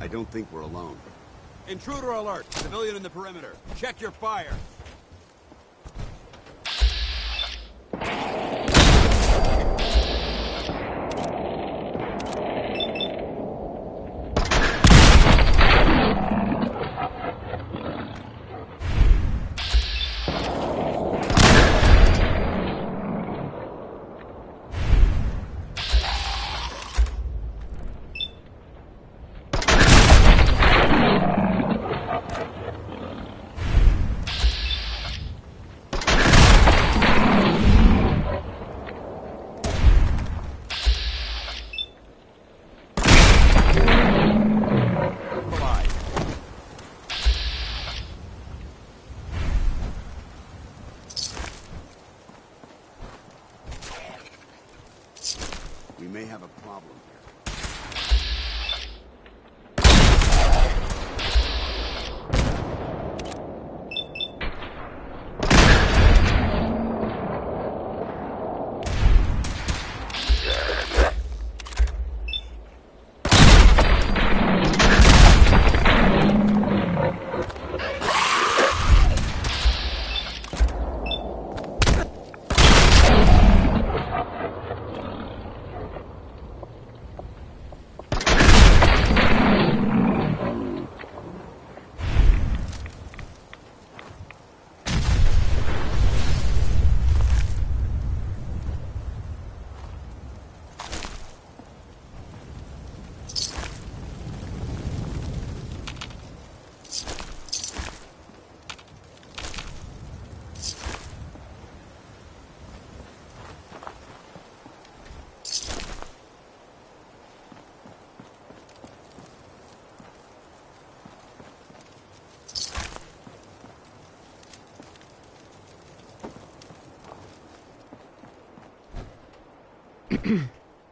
I don't think we're alone. Intruder alert! Civilian in the perimeter. Check your fire. We may have a problem here.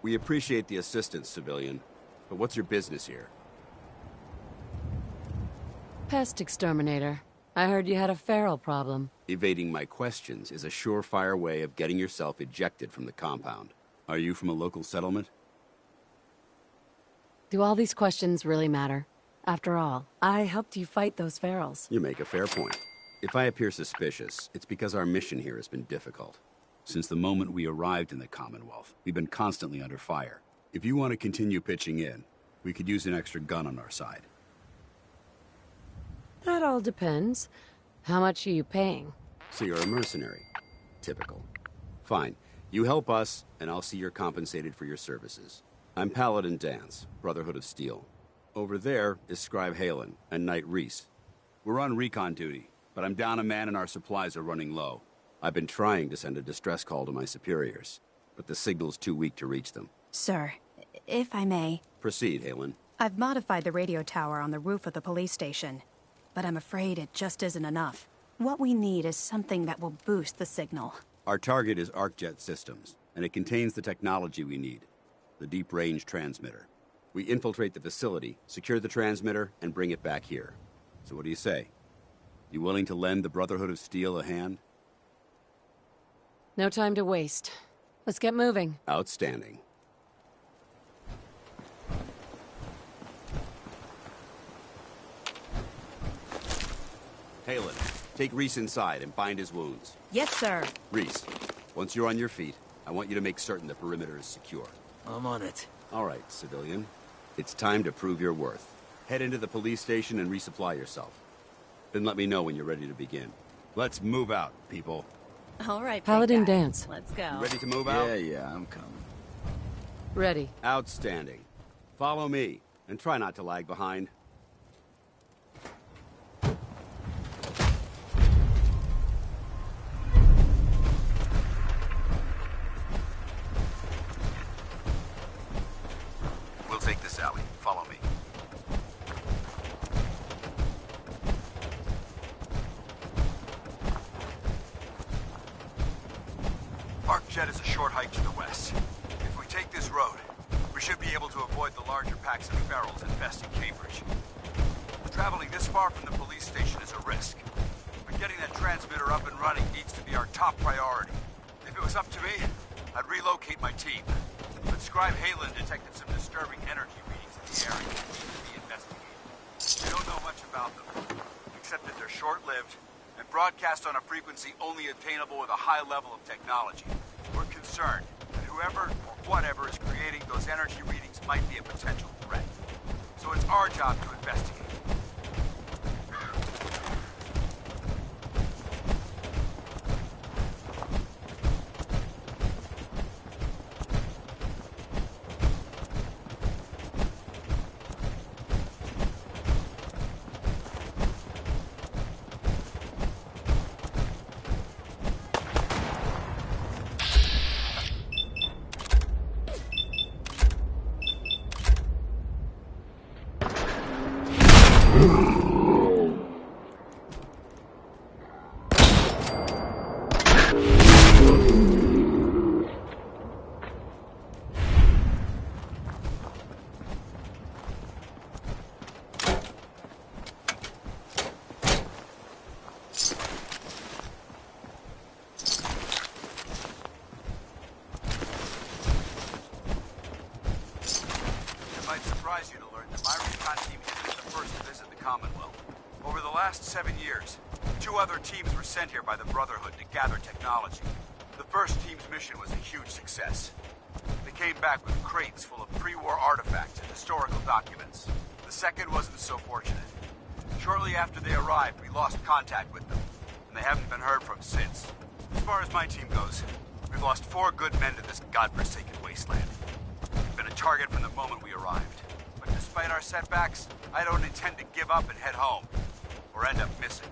We appreciate the assistance, civilian. But what's your business here? Pest exterminator. I heard you had a feral problem. Evading my questions is a surefire way of getting yourself ejected from the compound. Are you from a local settlement? Do all these questions really matter? After all, I helped you fight those ferals. You make a fair point. If I appear suspicious, it's because our mission here has been difficult. Since the moment we arrived in the Commonwealth, we've been constantly under fire. If you want to continue pitching in, we could use an extra gun on our side. That all depends. How much are you paying? So you're a mercenary. Typical. Fine. You help us, and I'll see you're compensated for your services. I'm Paladin Danse, Brotherhood of Steel. Over there is Scribe Halen and Knight Reese. We're on recon duty, but I'm down a man and our supplies are running low. I've been trying to send a distress call to my superiors, but the signal's too weak to reach them. Sir, if I may. Proceed, Halen. I've modified the radio tower on the roof of the police station, but I'm afraid it just isn't enough. What we need is something that will boost the signal. Our target is ArcJet Systems, and it contains the technology we need. The deep-range transmitter. We infiltrate the facility, secure the transmitter, and bring it back here. So what do you say? You willing to lend the Brotherhood of Steel a hand? No time to waste. Let's get moving. Outstanding. Halen, take Reese inside and bind his wounds. Yes, sir. Reese, once you're on your feet, I want you to make certain the perimeter is secure. I'm on it. All right, civilian. It's time to prove your worth. Head into the police station and resupply yourself. Then let me know when you're ready to begin. Let's move out, people. All right, Paladin Danse. Let's go. You ready to move out? Yeah, I'm coming. Ready. Outstanding. Follow me, and try not to lag behind. We'll take this alley. Follow me. ArcJet is a short hike to the west. If we take this road, we should be able to avoid the larger packs of ferals infesting Cambridge. Traveling this far from the police station is a risk, but getting that transmitter up and running needs to be our top priority. If it was up to me, I'd relocate my team. But Scribe Halen detected some disturbing energy readings in the area that need to be investigated. don't know much about them, except that they're short-lived and broadcast on a frequency only attainable with a high level of technology. We're concerned that whoever or whatever is creating those energy readings might be a potential threat. So it's our job to investigate. Surprise you to learn that my recon team isn't the first to visit the Commonwealth. Over the last 7 years, 2 other teams were sent here by the Brotherhood to gather technology. The first team's mission was a huge success. They came back with crates full of pre-war artifacts and historical documents. The second wasn't so fortunate. Shortly after they arrived, we lost contact with them, and they haven't been heard from since. As far as my team goes, we've lost 4 good men to this godforsaken wasteland. We've been a target from the moment we arrived. But despite our setbacks, I don't intend to give up and head home, or end up missing.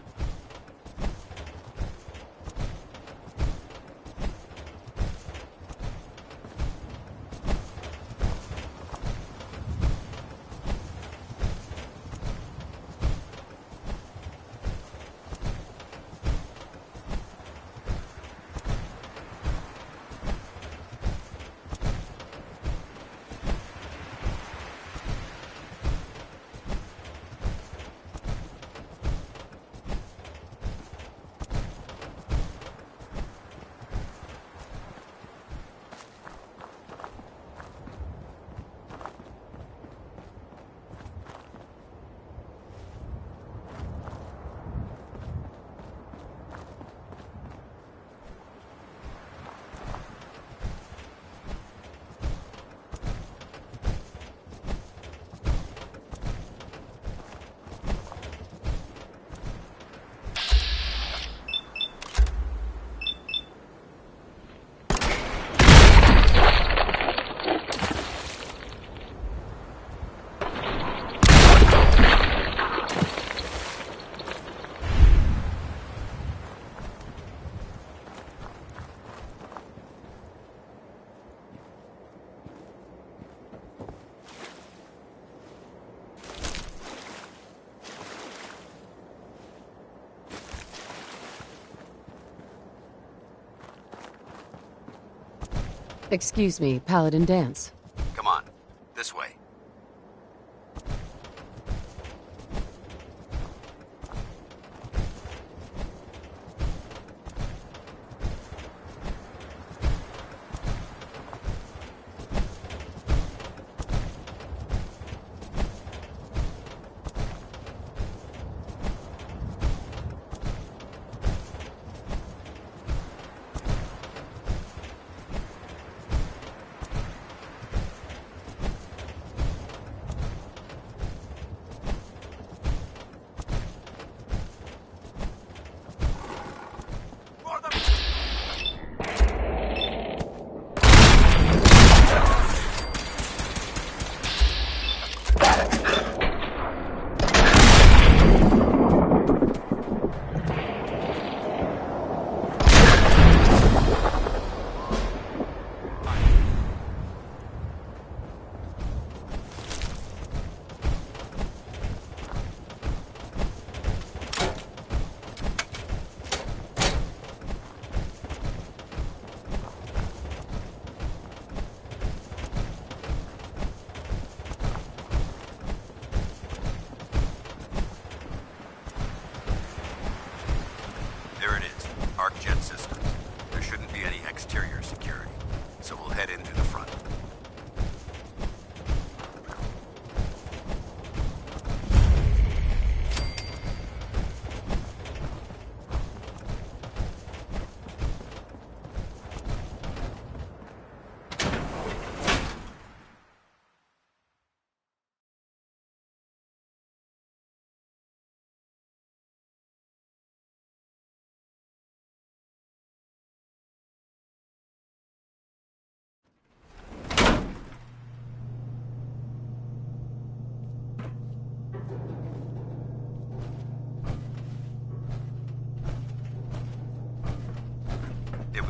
Excuse me, Paladin Danse. Come on, this way.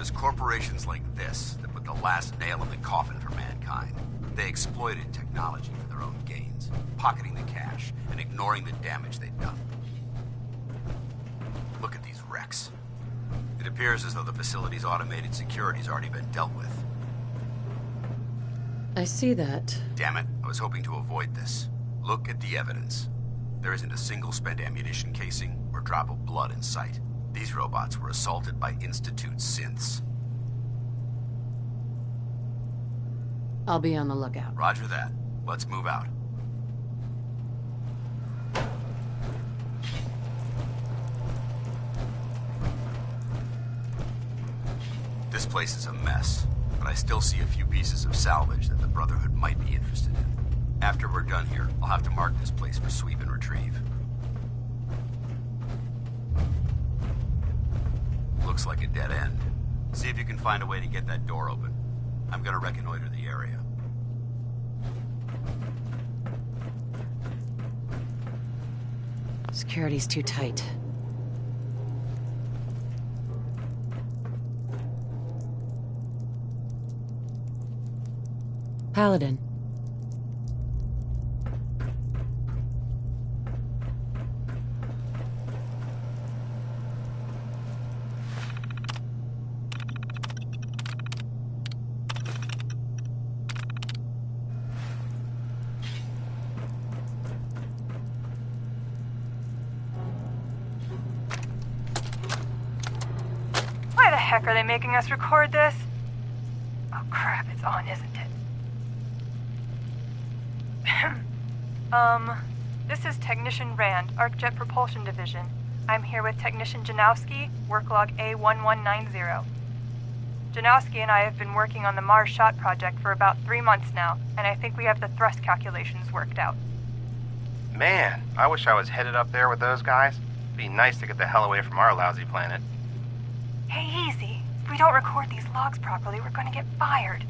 was corporations like this that put the last nail in the coffin for mankind. They exploited technology for their own gains, pocketing the cash and ignoring the damage they'd done. Look at these wrecks. It appears as though the facility's automated security's already been dealt with. I see that. Damn it, I was hoping to avoid this. Look at the evidence. There isn't a single spent ammunition casing or drop of blood in sight. These robots were assaulted by Institute synths. I'll be on the lookout. Roger that. Let's move out. This place is a mess, but I still see a few pieces of salvage that the Brotherhood might be interested in. After we're done here, I'll have to mark this place for sweep and retrieve. Looks like a dead end. See if you can find a way to get that door open. I'm gonna reconnoiter the area. Security's too tight. Paladin. Why the heck are they making us record this? Oh crap, it's on, isn't it? This is Technician Rand, ArcJet Propulsion Division. I'm here with Technician Janowski, work log A1190. Janowski and I have been working on the Mars Shot project for about 3 months now, and I think we have the thrust calculations worked out. Man, I wish I was headed up there with those guys. It'd be nice to get the hell away from our lousy planet. Hey, easy. If we don't record these logs properly, we're gonna get fired.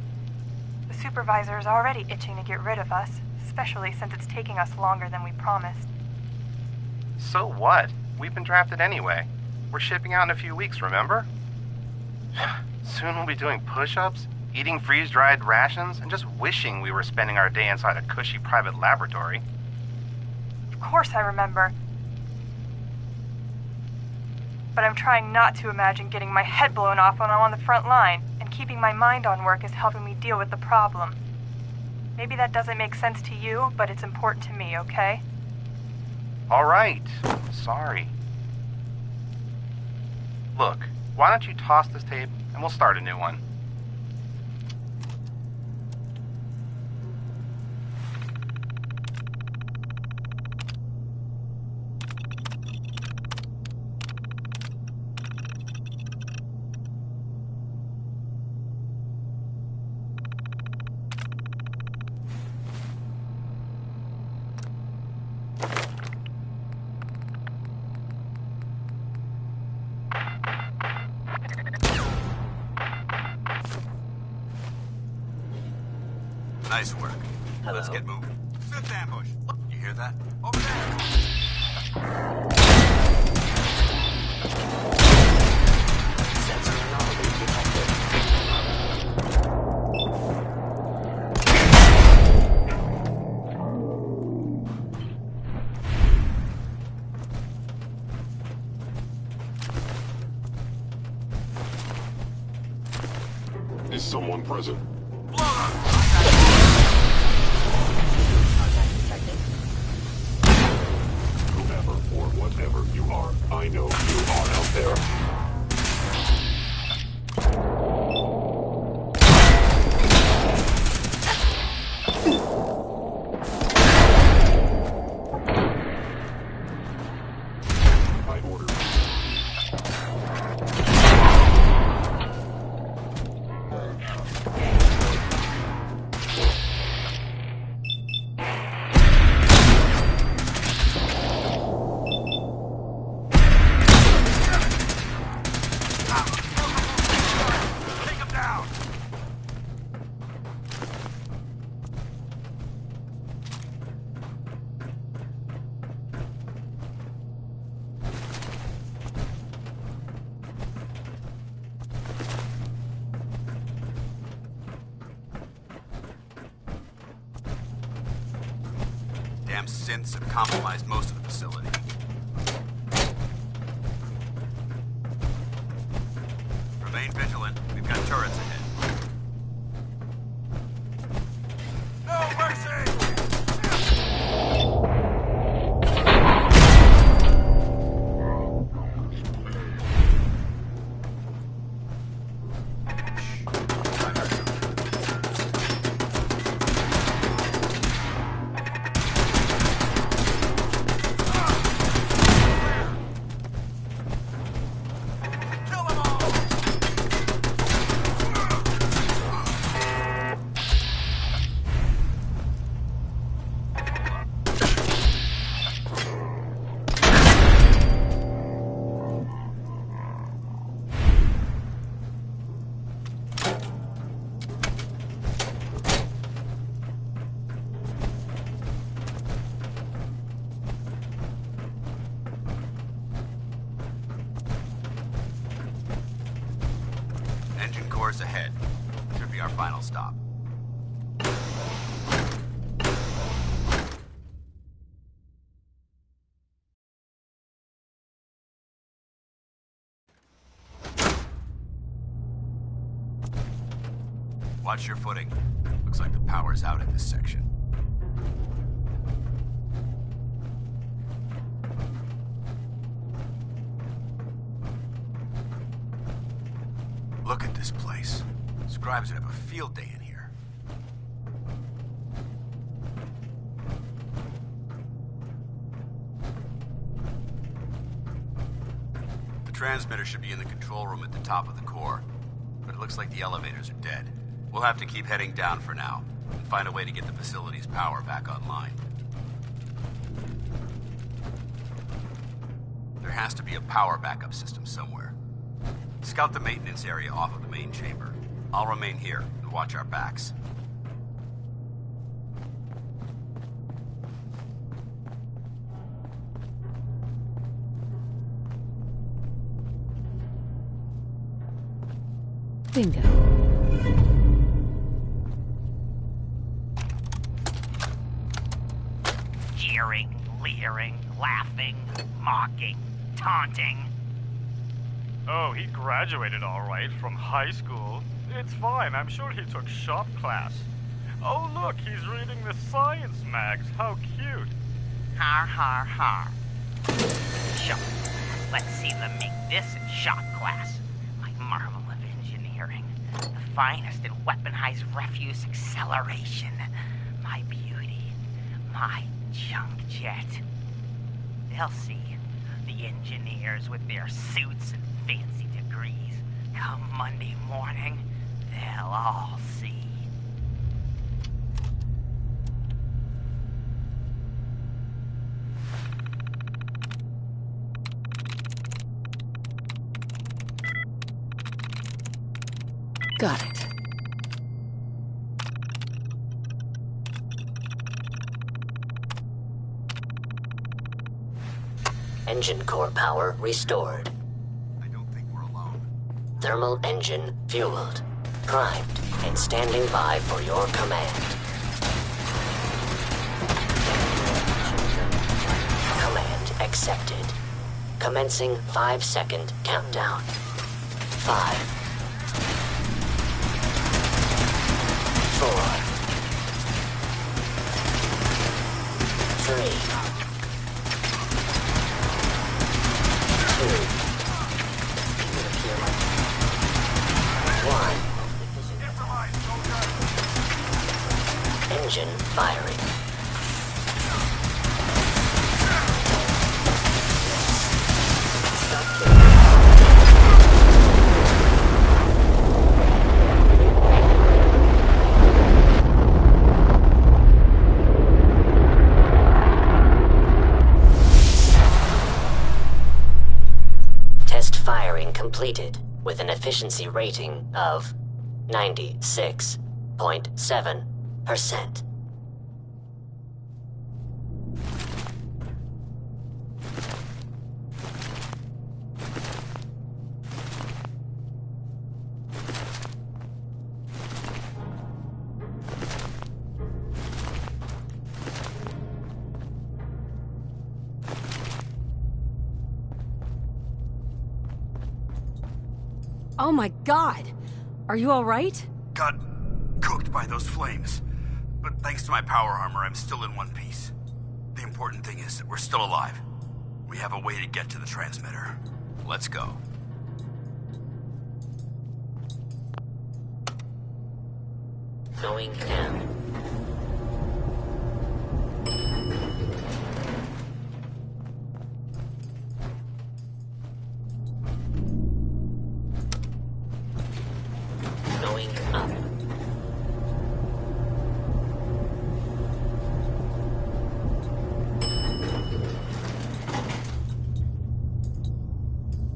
The supervisor is already itching to get rid of us, especially since it's taking us longer than we promised. So what? We've been drafted anyway. We're shipping out in a few weeks, remember? Soon we'll be doing push-ups, eating freeze-dried rations, and just wishing we were spending our day inside a cushy private laboratory. Of course I remember. But I'm trying not to imagine getting my head blown off when I'm on the front line, and keeping my mind on work is helping me deal with the problem. Maybe that doesn't make sense to you, but it's important to me, okay? All right. Sorry. Look, why don't you toss this tape and we'll start a new one. Nice work. Hello. Let's get moving. Fifth ambush. You hear that? Over there. Sensor anomaly detected. Is someone present? Whoever or whatever you are, I know you are out there. By order. Damn synths have compromised most of the facility. Remain vigilant. We've got turrets ahead. No mercy! Engine cores ahead. Should be our final stop. Watch your footing. Looks like the power's out in this section. Look at this place. Scribes would have a field day in here. The transmitter should be in the control room at the top of the core, but it looks like the elevators are dead. We'll have to keep heading down for now, and find a way to get the facility's power back online. There has to be a power backup system somewhere. Scout the maintenance area off of the main chamber. I'll remain here and watch our backs. Bingo. Jeering, leering, laughing, mocking, taunting. Oh, he graduated all right from high school. It's fine, I'm sure he took shop class. Oh look, he's reading the science mags. How cute. Har har har. Sure. Let's see them make this in shop class. My marvel of engineering. The finest in weaponized refuse acceleration. My beauty. My junk jet. They'll see. The engineers with their suits and fancy degrees. Come Monday morning, they'll all see. Got it. Engine core power restored. I don't think we're alone. Thermal engine fueled, primed, and standing by for your command. Command accepted. Commencing 5-second countdown. 5, 4, 3, 2, 1. Engine firing. Test firing completed with an efficiency rating of 96.7%. Oh my god! Are you alright? Got cooked by those flames. But thanks to my power armor, I'm still in one piece. The important thing is that we're still alive. We have a way to get to the transmitter. Let's go. Going down. Going up.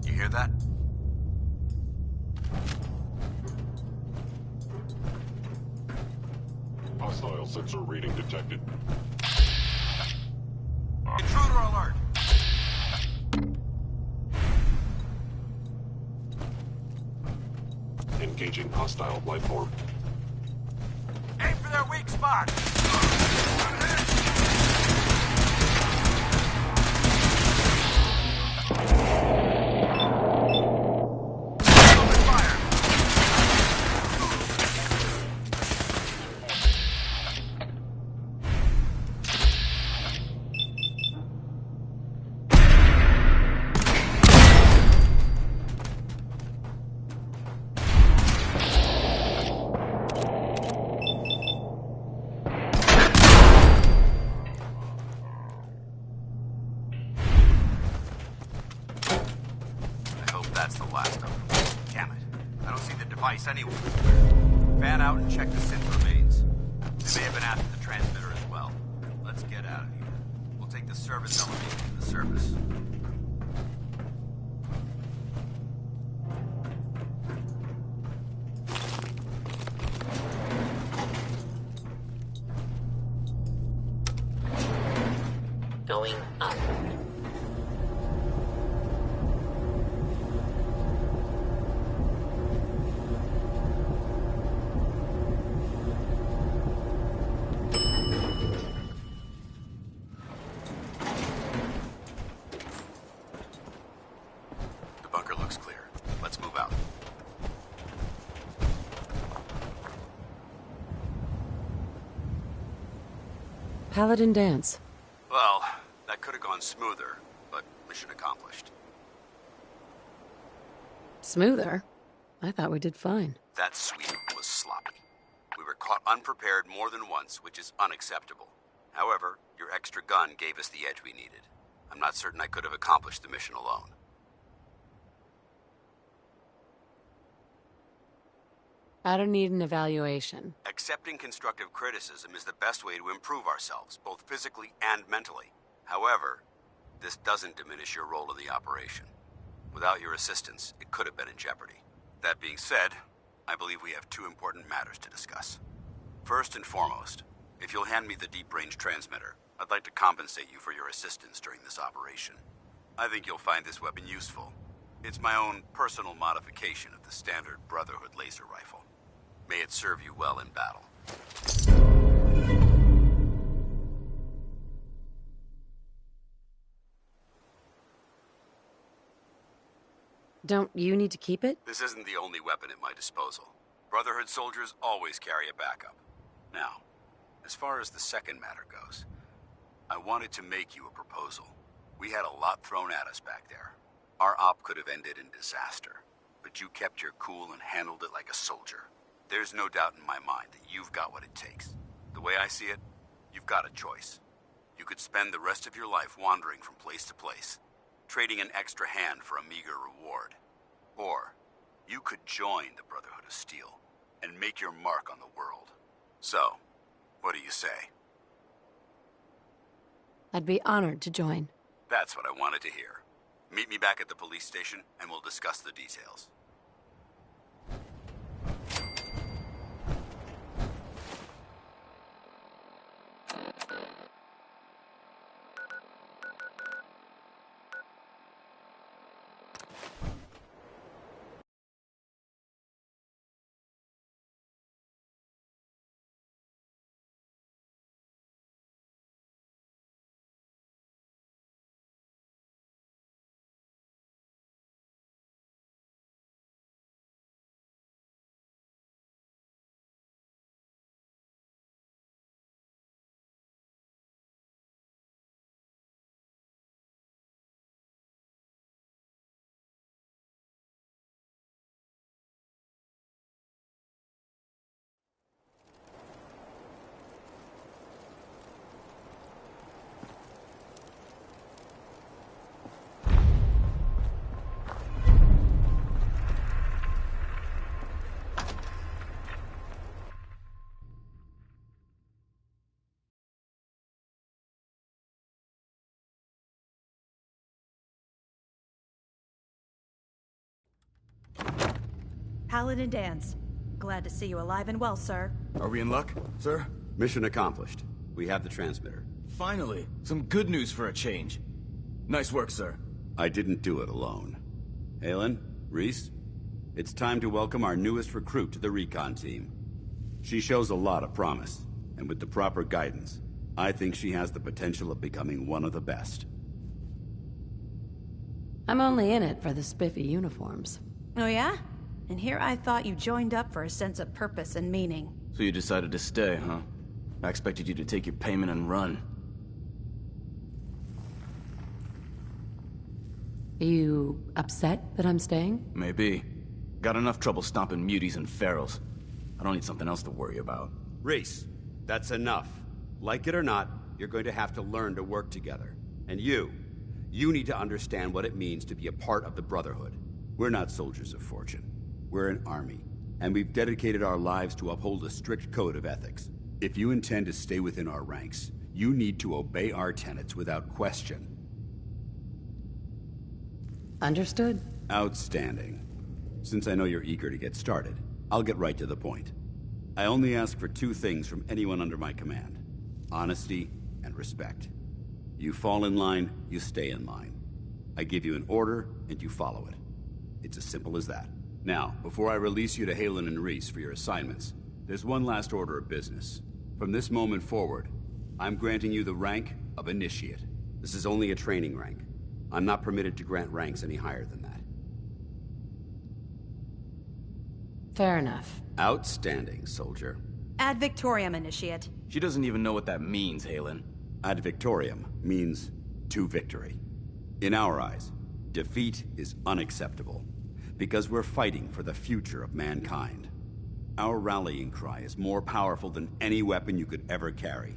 You hear that? Hostile sensor reading detected. Intruder alert! Engaging hostile life form. Aim for their weak spot! Open fire! I hope that's the last of them. Damn it. I don't see the device anywhere. Fan out and check the synth remains. They may have been after the transmitter as well. Let's get out of here. We'll take the service elevator to the surface. Going up. The bunker looks clear. Let's move out. Paladin Dance. Well, that could have gone smoother, but mission accomplished. Smoother? I thought we did fine. That sweep was sloppy. We were caught unprepared more than once, which is unacceptable. However, your extra gun gave us the edge we needed. I'm not certain I could have accomplished the mission alone. I don't need an evaluation. Accepting constructive criticism is the best way to improve ourselves, both physically and mentally. However, this doesn't diminish your role in the operation. Without your assistance, it could have been in jeopardy. That being said, I believe we have two important matters to discuss. First and foremost, if you'll hand me the deep-range transmitter, I'd like to compensate you for your assistance during this operation. I think you'll find this weapon useful. It's my own personal modification of the standard Brotherhood laser rifle. May it serve you well in battle. Don't you need to keep it? This isn't the only weapon at my disposal. Brotherhood soldiers always carry a backup. Now, as far as the second matter goes, I wanted to make you a proposal. We had a lot thrown at us back there. Our op could have ended in disaster, but you kept your cool and handled it like a soldier. There's no doubt in my mind that you've got what it takes. The way I see it, you've got a choice. You could spend the rest of your life wandering from place to place, trading an extra hand for a meager reward. Or, you could join the Brotherhood of Steel and make your mark on the world. So, what do you say? I'd be honored to join. That's what I wanted to hear. Meet me back at the police station and we'll discuss the details. Paladin Danse. Glad to see you alive and well, sir. Are we in luck, sir? Mission accomplished. We have the transmitter. Finally, some good news for a change. Nice work, sir. I didn't do it alone. Halen, Reese, it's time to welcome our newest recruit to the recon team. She shows a lot of promise, and with the proper guidance, I think she has the potential of becoming one of the best. I'm only in it for the spiffy uniforms. Oh yeah? And here I thought you joined up for a sense of purpose and meaning. So you decided to stay, huh? I expected you to take your payment and run. You upset that I'm staying? Maybe. Got enough trouble stomping muties and ferals. I don't need something else to worry about. Reese, that's enough. Like it or not, you're going to have to learn to work together. And you need to understand what it means to be a part of the Brotherhood. We're not soldiers of fortune. We're an army, and we've dedicated our lives to uphold a strict code of ethics. If you intend to stay within our ranks, you need to obey our tenets without question. Understood. Outstanding. Since I know you're eager to get started, I'll get right to the point. I only ask for two things from anyone under my command: honesty and respect. You fall in line, you stay in line. I give you an order, and you follow it. It's as simple as that. Now, before I release you to Halen and Reese for your assignments, there's one last order of business. From this moment forward, I'm granting you the rank of Initiate. This is only a training rank. I'm not permitted to grant ranks any higher than that. Fair enough. Outstanding, soldier. Ad Victoriam, Initiate. She doesn't even know what that means, Halen. Ad Victoriam means to victory. In our eyes, defeat is unacceptable, because we're fighting for the future of mankind. Our rallying cry is more powerful than any weapon you could ever carry.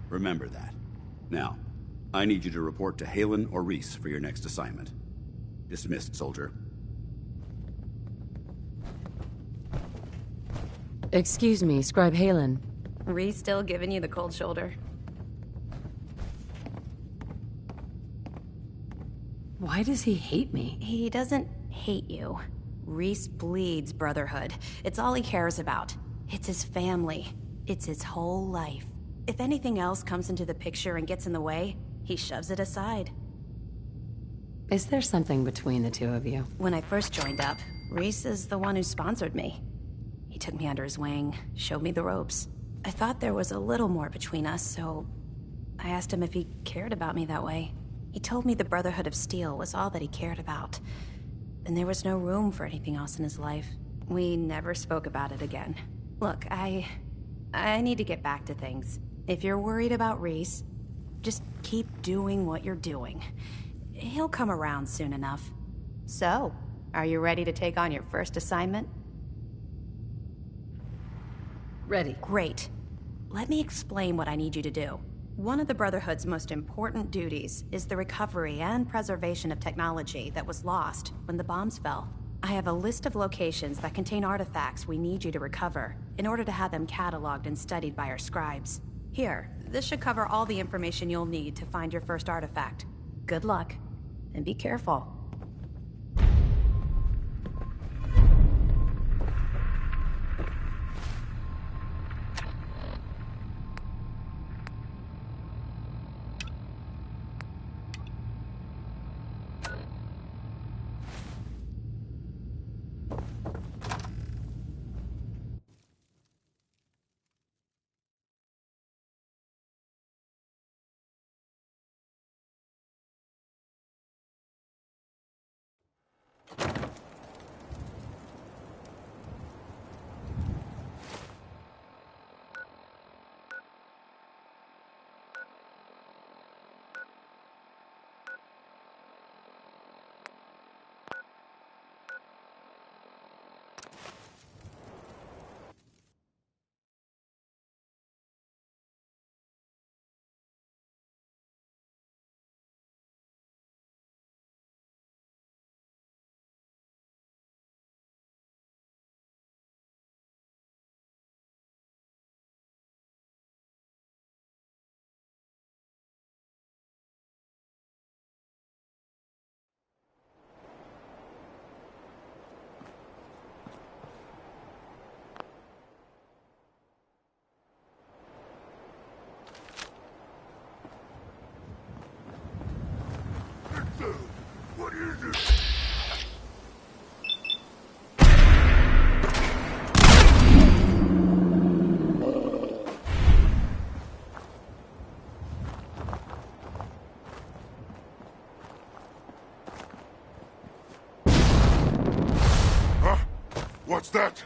Remember that. Now, I need you to report to Halen or Reese for your next assignment. Dismissed, soldier. Excuse me, Scribe Halen. Reese still giving you the cold shoulder? Why does he hate me? He doesn't hate you. Reese bleeds Brotherhood. It's all he cares about. It's his family. It's his whole life. If anything else comes into the picture and gets in the way, he shoves it aside. Is there something between the two of you? When I first joined up, Reese is the one who sponsored me. He took me under his wing, showed me the ropes. I thought there was a little more between us, so I asked him if he cared about me that way. He told me the Brotherhood of Steel was all that he cared about, and there was no room for anything else in his life. We never spoke about it again. Look, I need to get back to things. If you're worried about Reese, just keep doing what you're doing. He'll come around soon enough. So, are you ready to take on your first assignment? Ready. Great. Let me explain what I need you to do. One of the Brotherhood's most important duties is the recovery and preservation of technology that was lost when the bombs fell. I have a list of locations that contain artifacts we need you to recover in order to have them cataloged and studied by our scribes. Here, this should cover all the information you'll need to find your first artifact. Good luck, and be careful. What's that?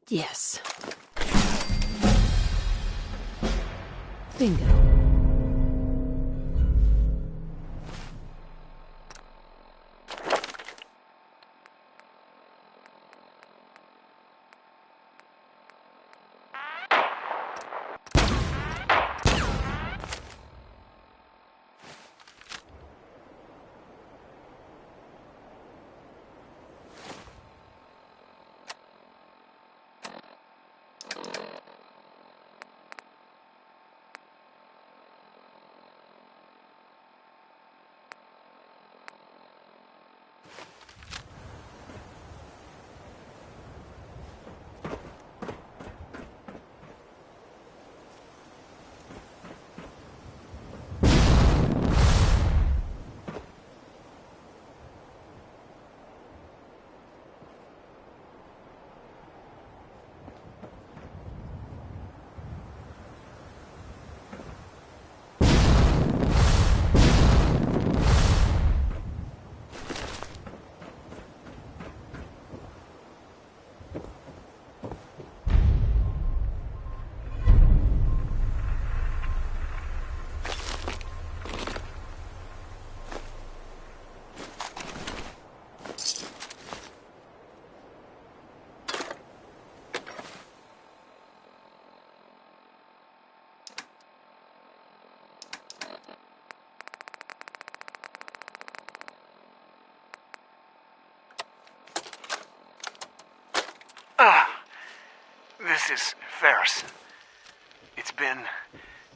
Yes. Bingo. This is Ferris. It's been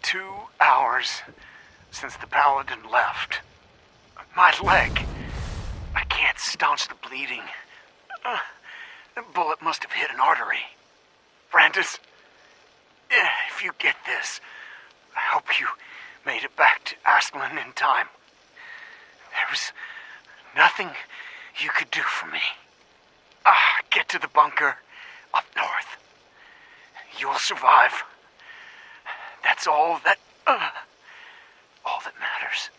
2 hours since the Paladin left. My leg. I can't staunch the bleeding. The bullet must have hit an artery. Brandis, if you get this, I hope you made it back to Aslan in time. There was nothing you could do for me. Get to the bunker up north. You'll survive. That's all that matters.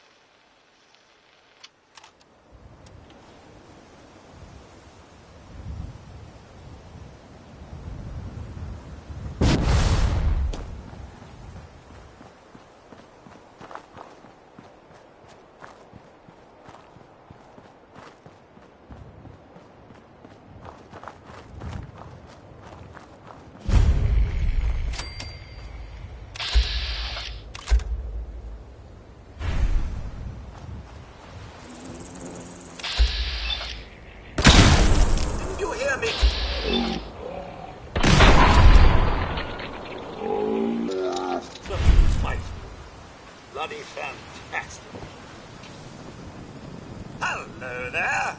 Bloody fantastic. Hello there.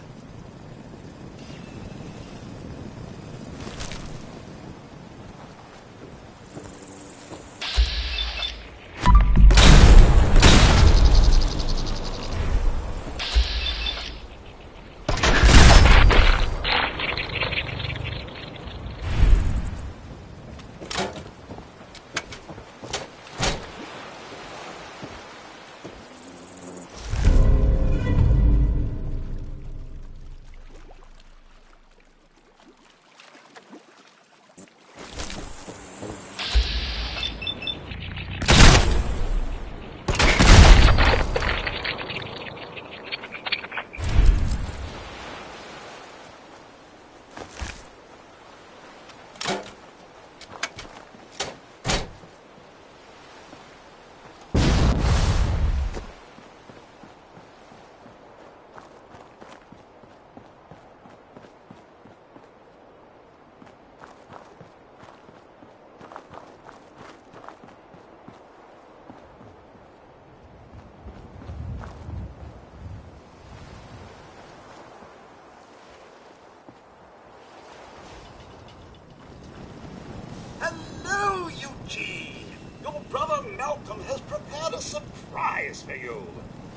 Hello, Eugene. Your brother Malcolm has prepared a surprise for you.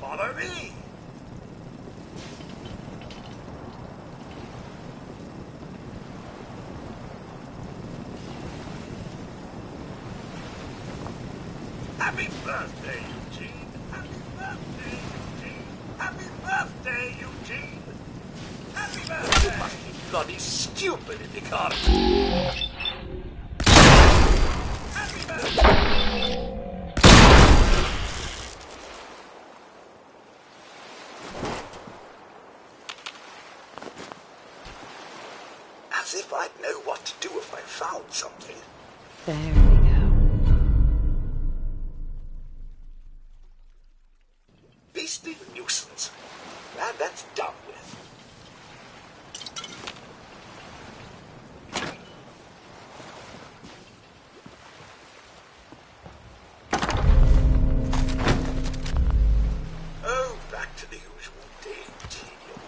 Follow me. Happy birthday, Eugene. Happy birthday, Eugene. Happy birthday, Eugene. Happy birthday. You must be bloody stupid if you can't. I'd know what to do if I found something. There we go. Beastly nuisance. Glad that's done with. Oh, back to the usual day tedium.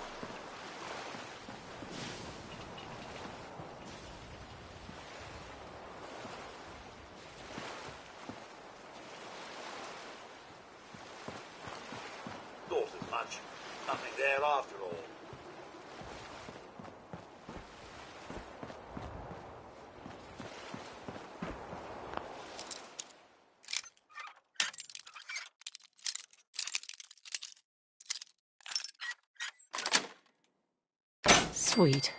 Thought as much. Nothing there after all. Sweet.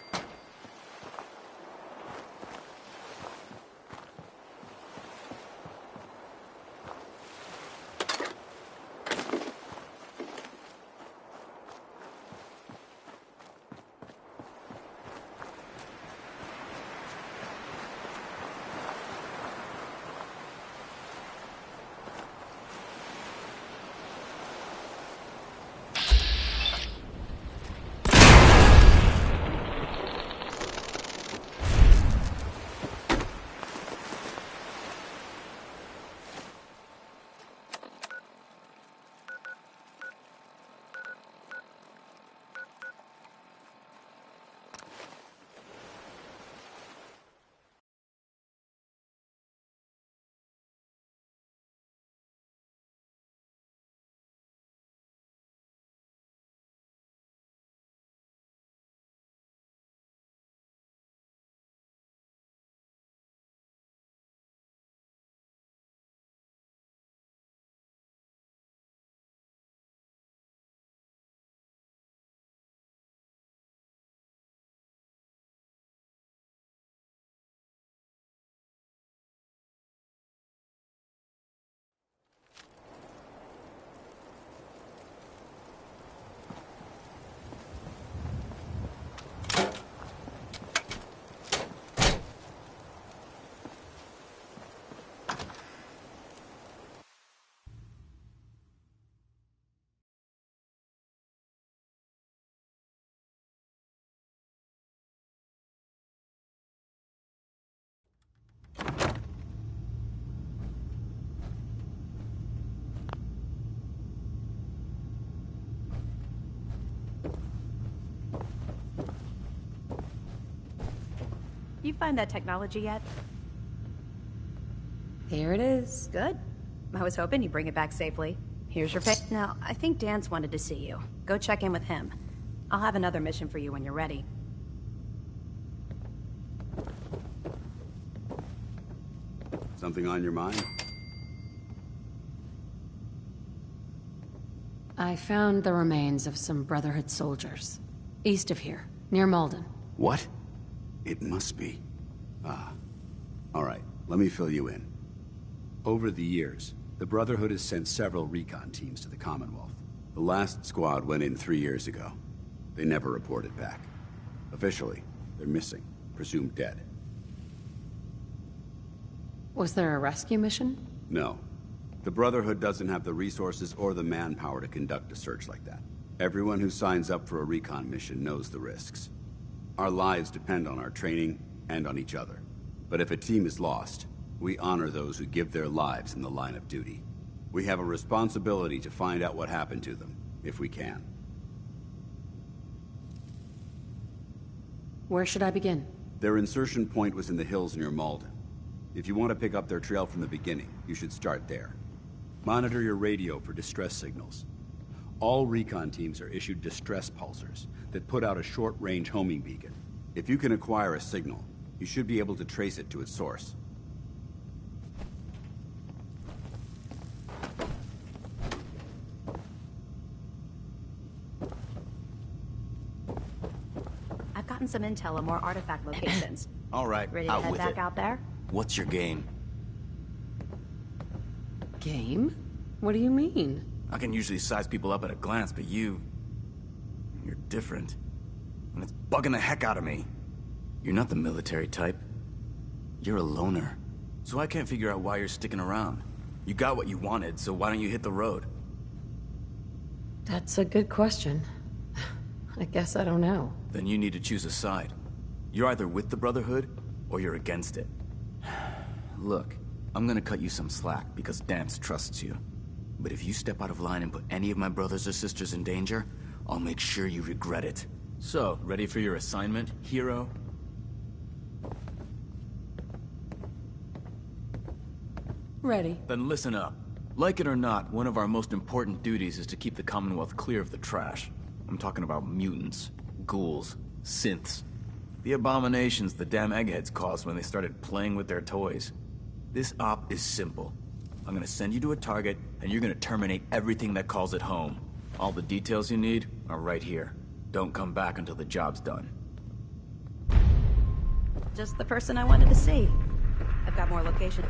You find that technology yet? Here it is. Good. I was hoping you'd bring it back safely. Here's your pay. Now, I think Dan's wanted to see you. Go check in with him. I'll have another mission for you when you're ready. Something on your mind? I found the remains of some Brotherhood soldiers. East of here, near Malden. What? It must be. Ah. All right, let me fill you in. Over the years, the Brotherhood has sent several recon teams to the Commonwealth. The last squad went in 3 years ago. They never reported back. Officially, they're missing, presumed dead. Was there a rescue mission? No. The Brotherhood doesn't have the resources or the manpower to conduct a search like that. Everyone who signs up for a recon mission knows the risks. Our lives depend on our training and on each other. But if a team is lost, we honor those who give their lives in the line of duty. We have a responsibility to find out what happened to them, if we can. Where should I begin? Their insertion point was in the hills near Malden. If you want to pick up their trail from the beginning, you should start there. Monitor your radio for distress signals. All recon teams are issued distress pulsers that put out a short-range homing beacon. If you can acquire a signal, you should be able to trace it to its source. I've gotten some intel on more artifact locations. All right, Ready to out head with back it. out there? What's your game? Game? What do you mean? I can usually size people up at a glance, but you're different. And it's bugging the heck out of me. You're not the military type. You're a loner. So I can't figure out why you're sticking around. You got what you wanted, so why don't you hit the road? That's a good question. I guess I don't know. Then you need to choose a side. You're either with the Brotherhood, or you're against it. Look, I'm gonna cut you some slack because Danse trusts you. But if you step out of line and put any of my brothers or sisters in danger, I'll make sure you regret it. So, ready for your assignment, hero? Ready. Then listen up. Like it or not, one of our most important duties is to keep the Commonwealth clear of the trash. I'm talking about mutants, ghouls, synths. The abominations the damn eggheads caused when they started playing with their toys. This op is simple. I'm gonna send you to a target, and you're gonna terminate everything that calls it home. All the details you need are right here. Don't come back until the job's done. Just the person I wanted to see. I've got more location.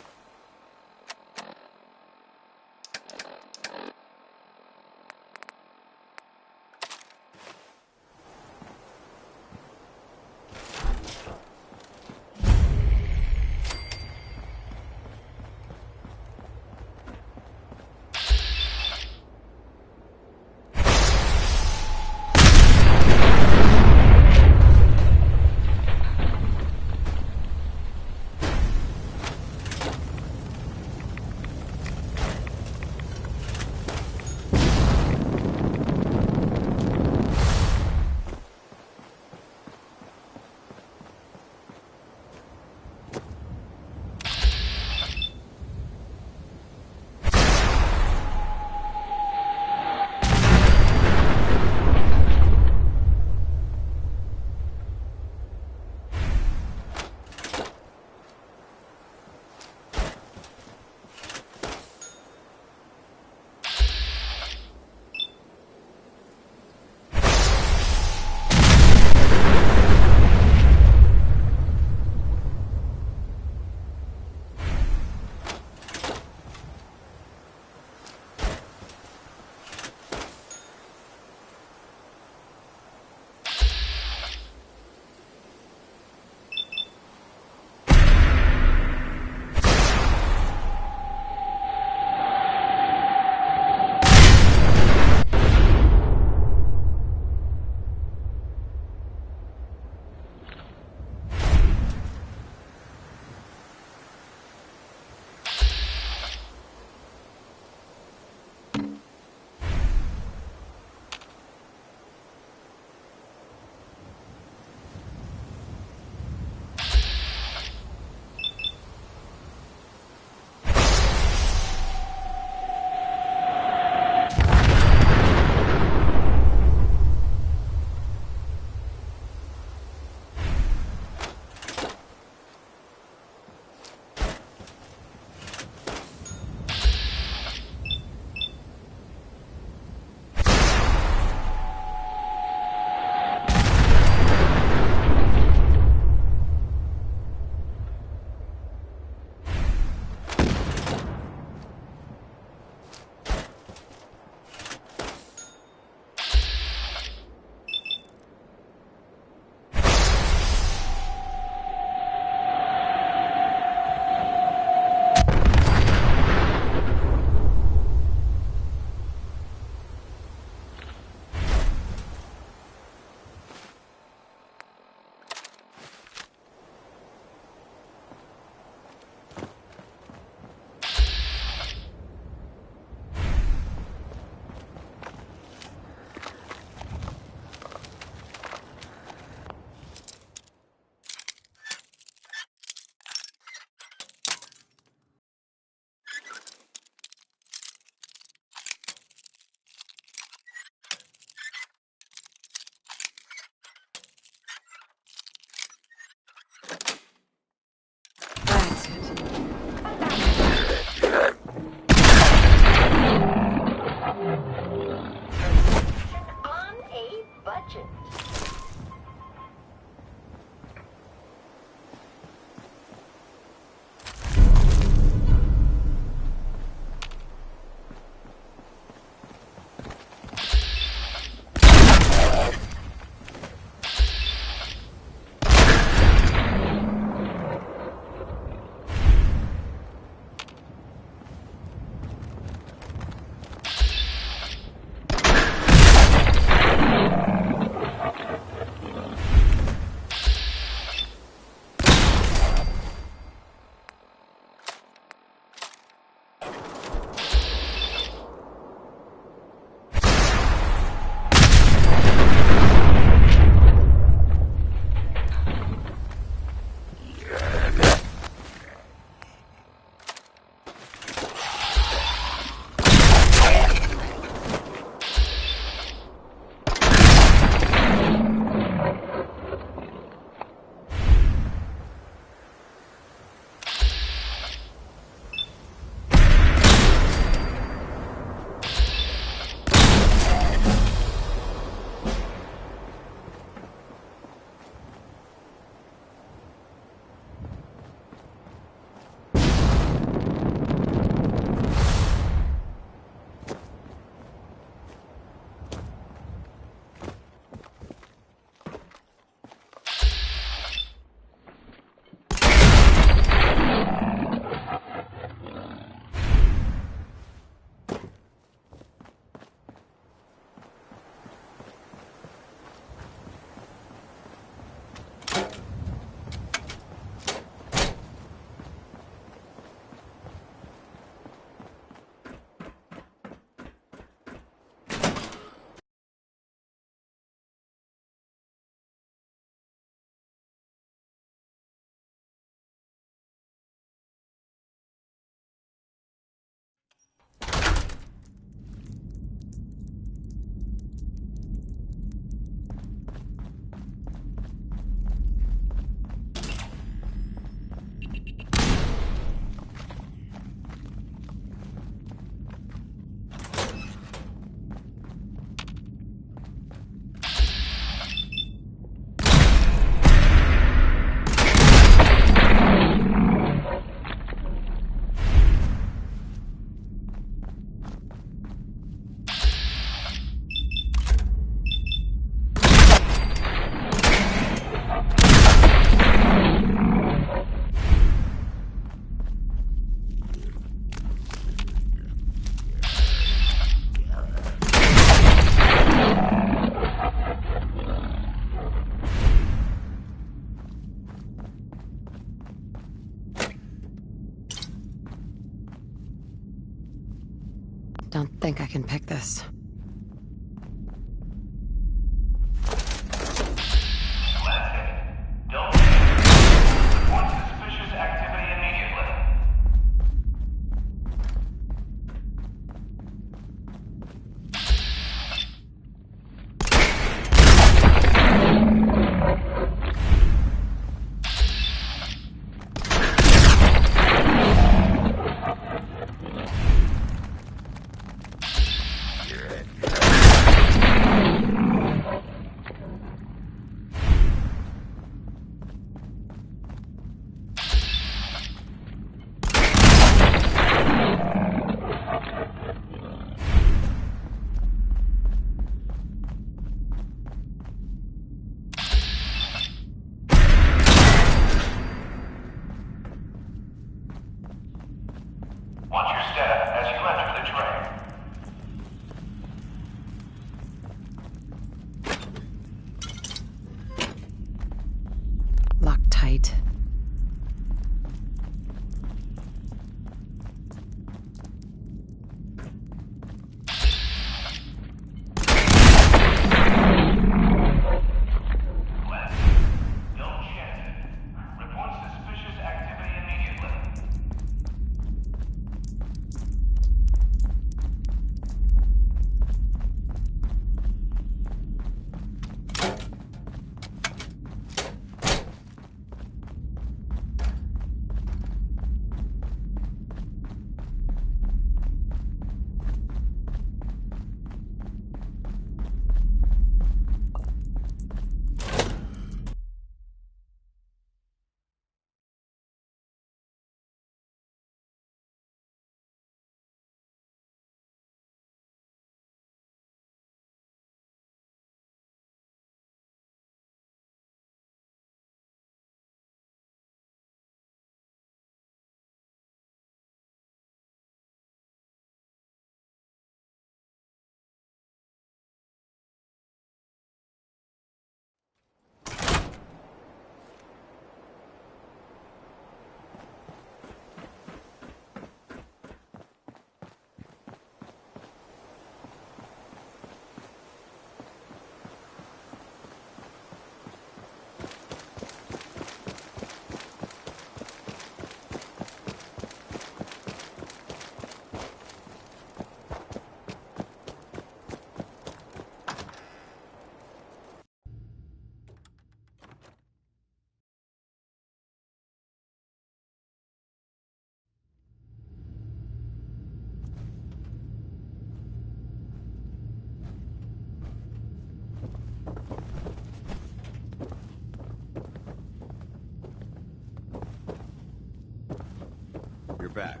back.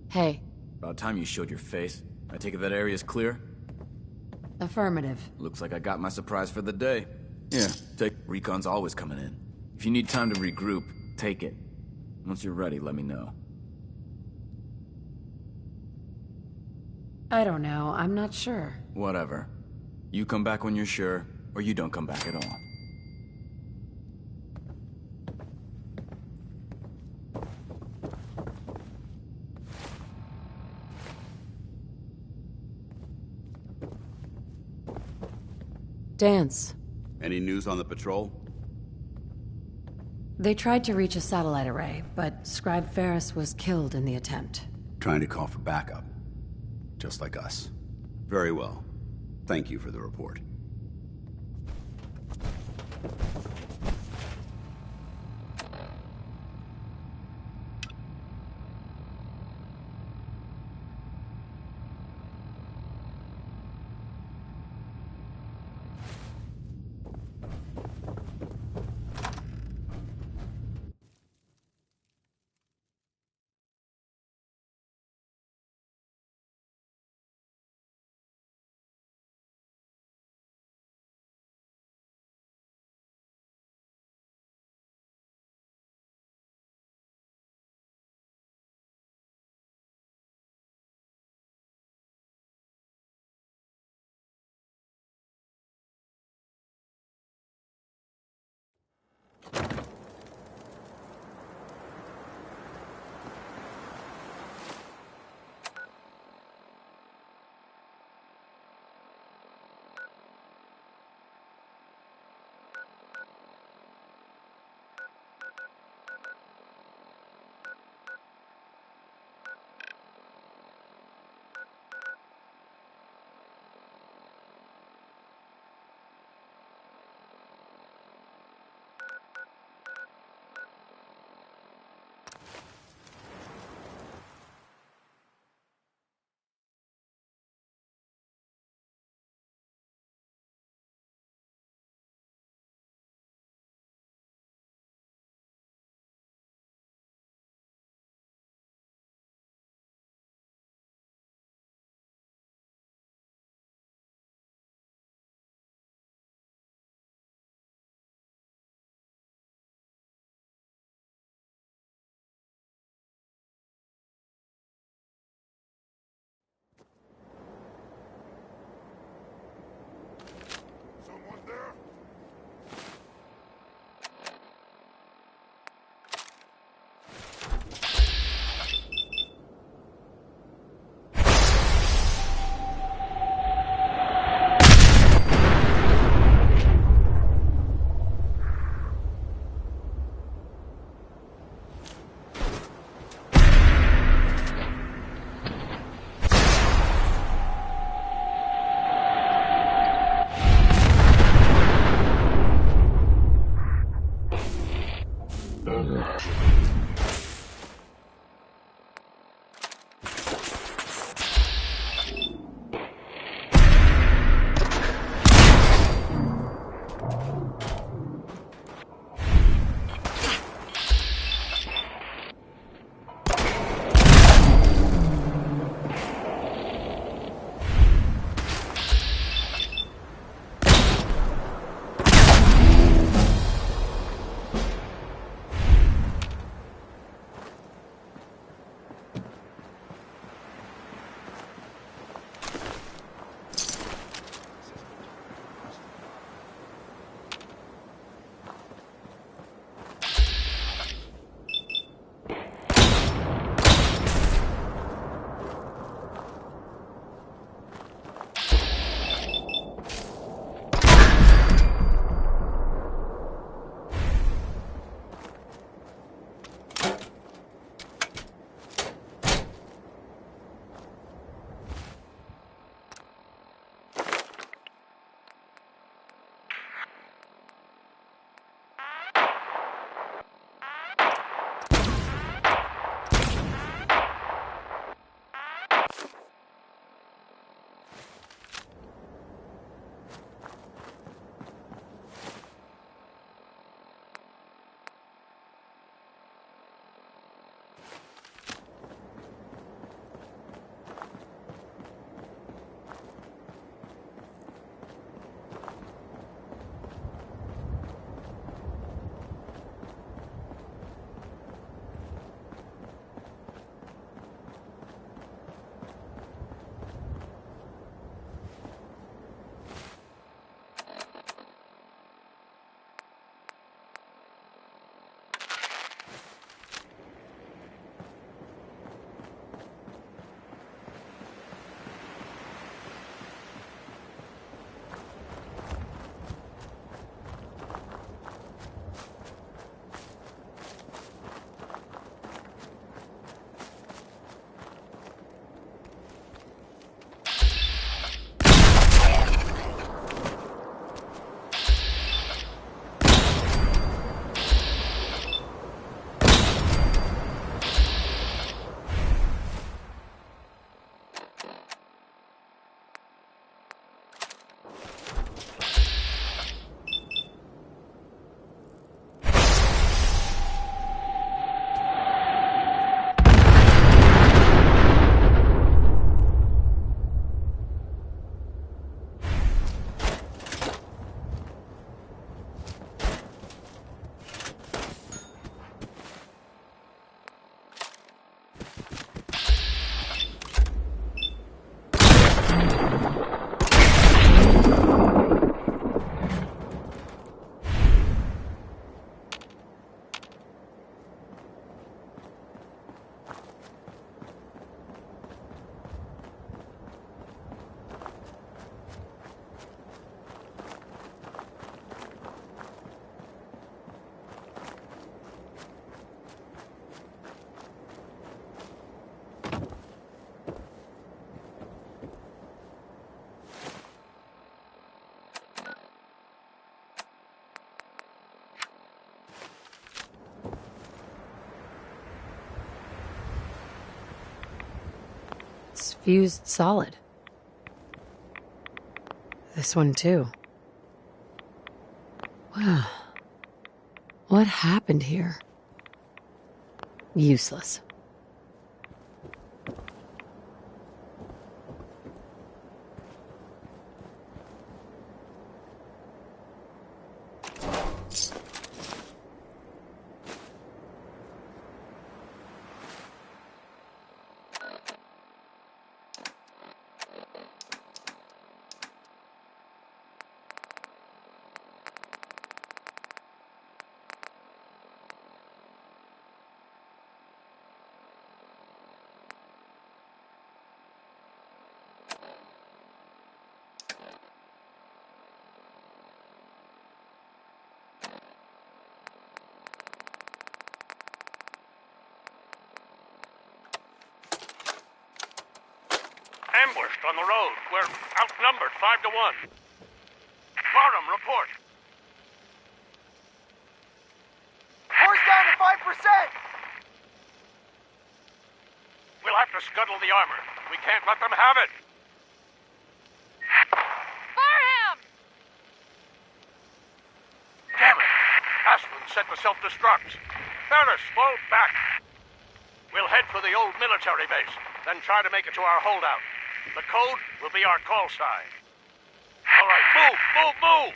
Hey. About time you showed your face. I take it that area's clear? Affirmative. Looks like I got my surprise for the day. Yeah, take Recon's always coming in. If you need time to regroup, take it. Once you're ready, let me know. I don't know. I'm not sure. Whatever. You come back when you're sure, or you don't come back at all. Dance. Any news on the patrol? They tried to reach a satellite array, but Scribe Ferris was killed in the attempt. Trying to call for backup. Just like us. Very well. Thank you for the report. Fused solid. This one too. Wow. What happened here? Useless. Ambushed on the road. We're outnumbered 5 to 1. Barham, report. Horse down to 5%! We'll have to scuttle the armor. We can't let them have it. Barham! Damn it! Aslan set the self-destruct. Ferris, fall back. We'll head for the old military base, then try to make it to our holdout. The code will be our call sign. All right, move!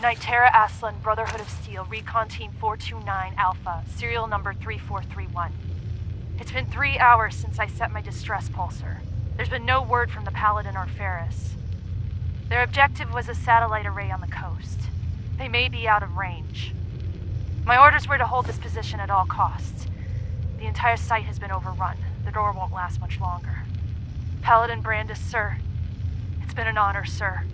Nitera Aslan, Brotherhood of Steel, Recon Team 429 Alpha, serial number 3431. It's been 3 hours since I set my distress pulsar. There's been no word from the Paladin or Ferris. Their objective was a satellite array on the coast. They may be out of range. My orders were to hold this position at all costs. The entire site has been overrun. The door won't last much longer. Paladin Brandis, sir. It's been an honor, sir.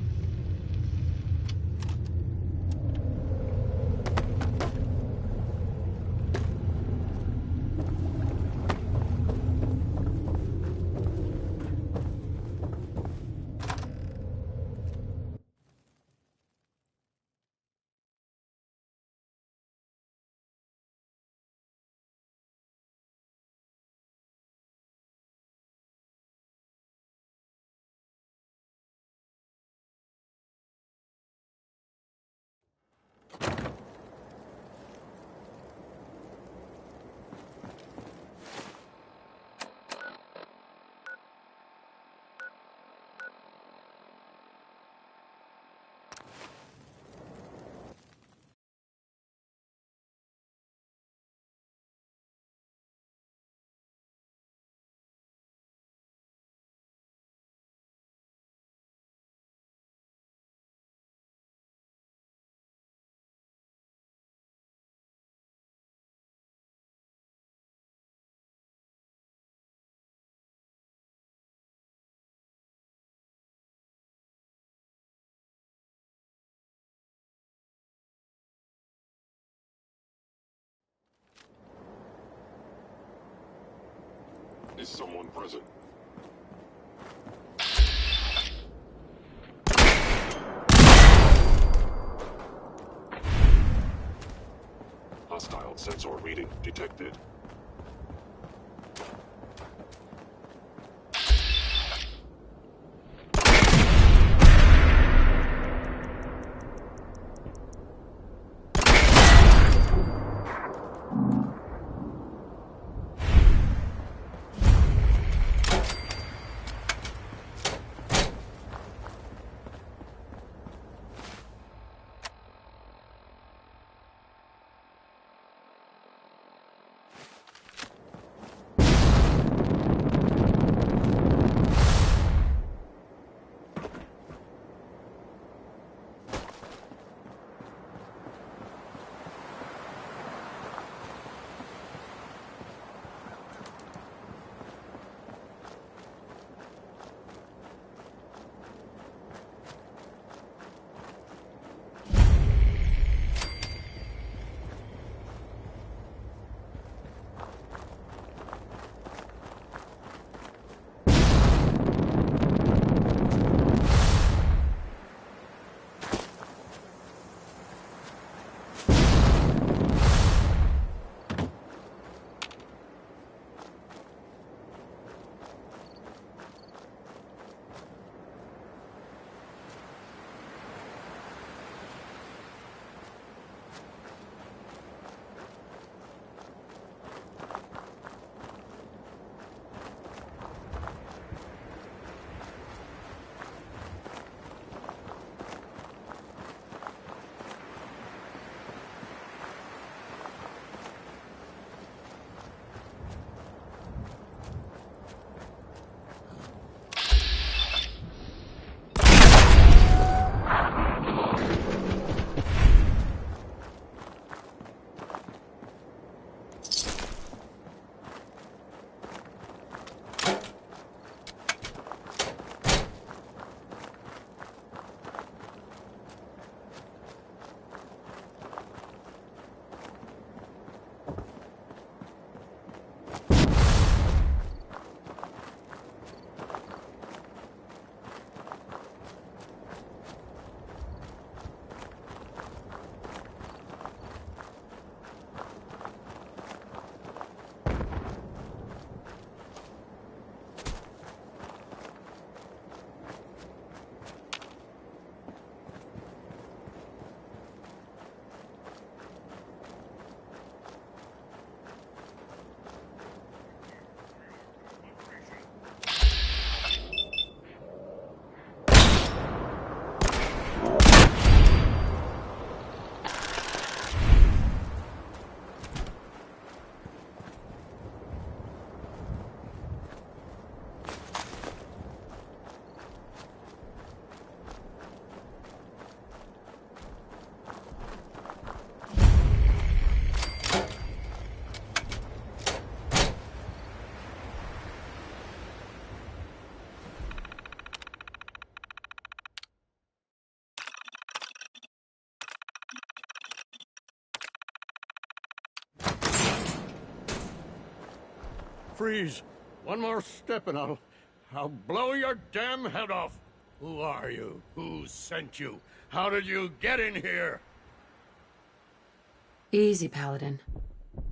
Is someone present? Hostile sensor reading detected. Freeze. One more step and I'll blow your damn head off. Who are you? Who sent you? How did you get in here? Easy, Paladin.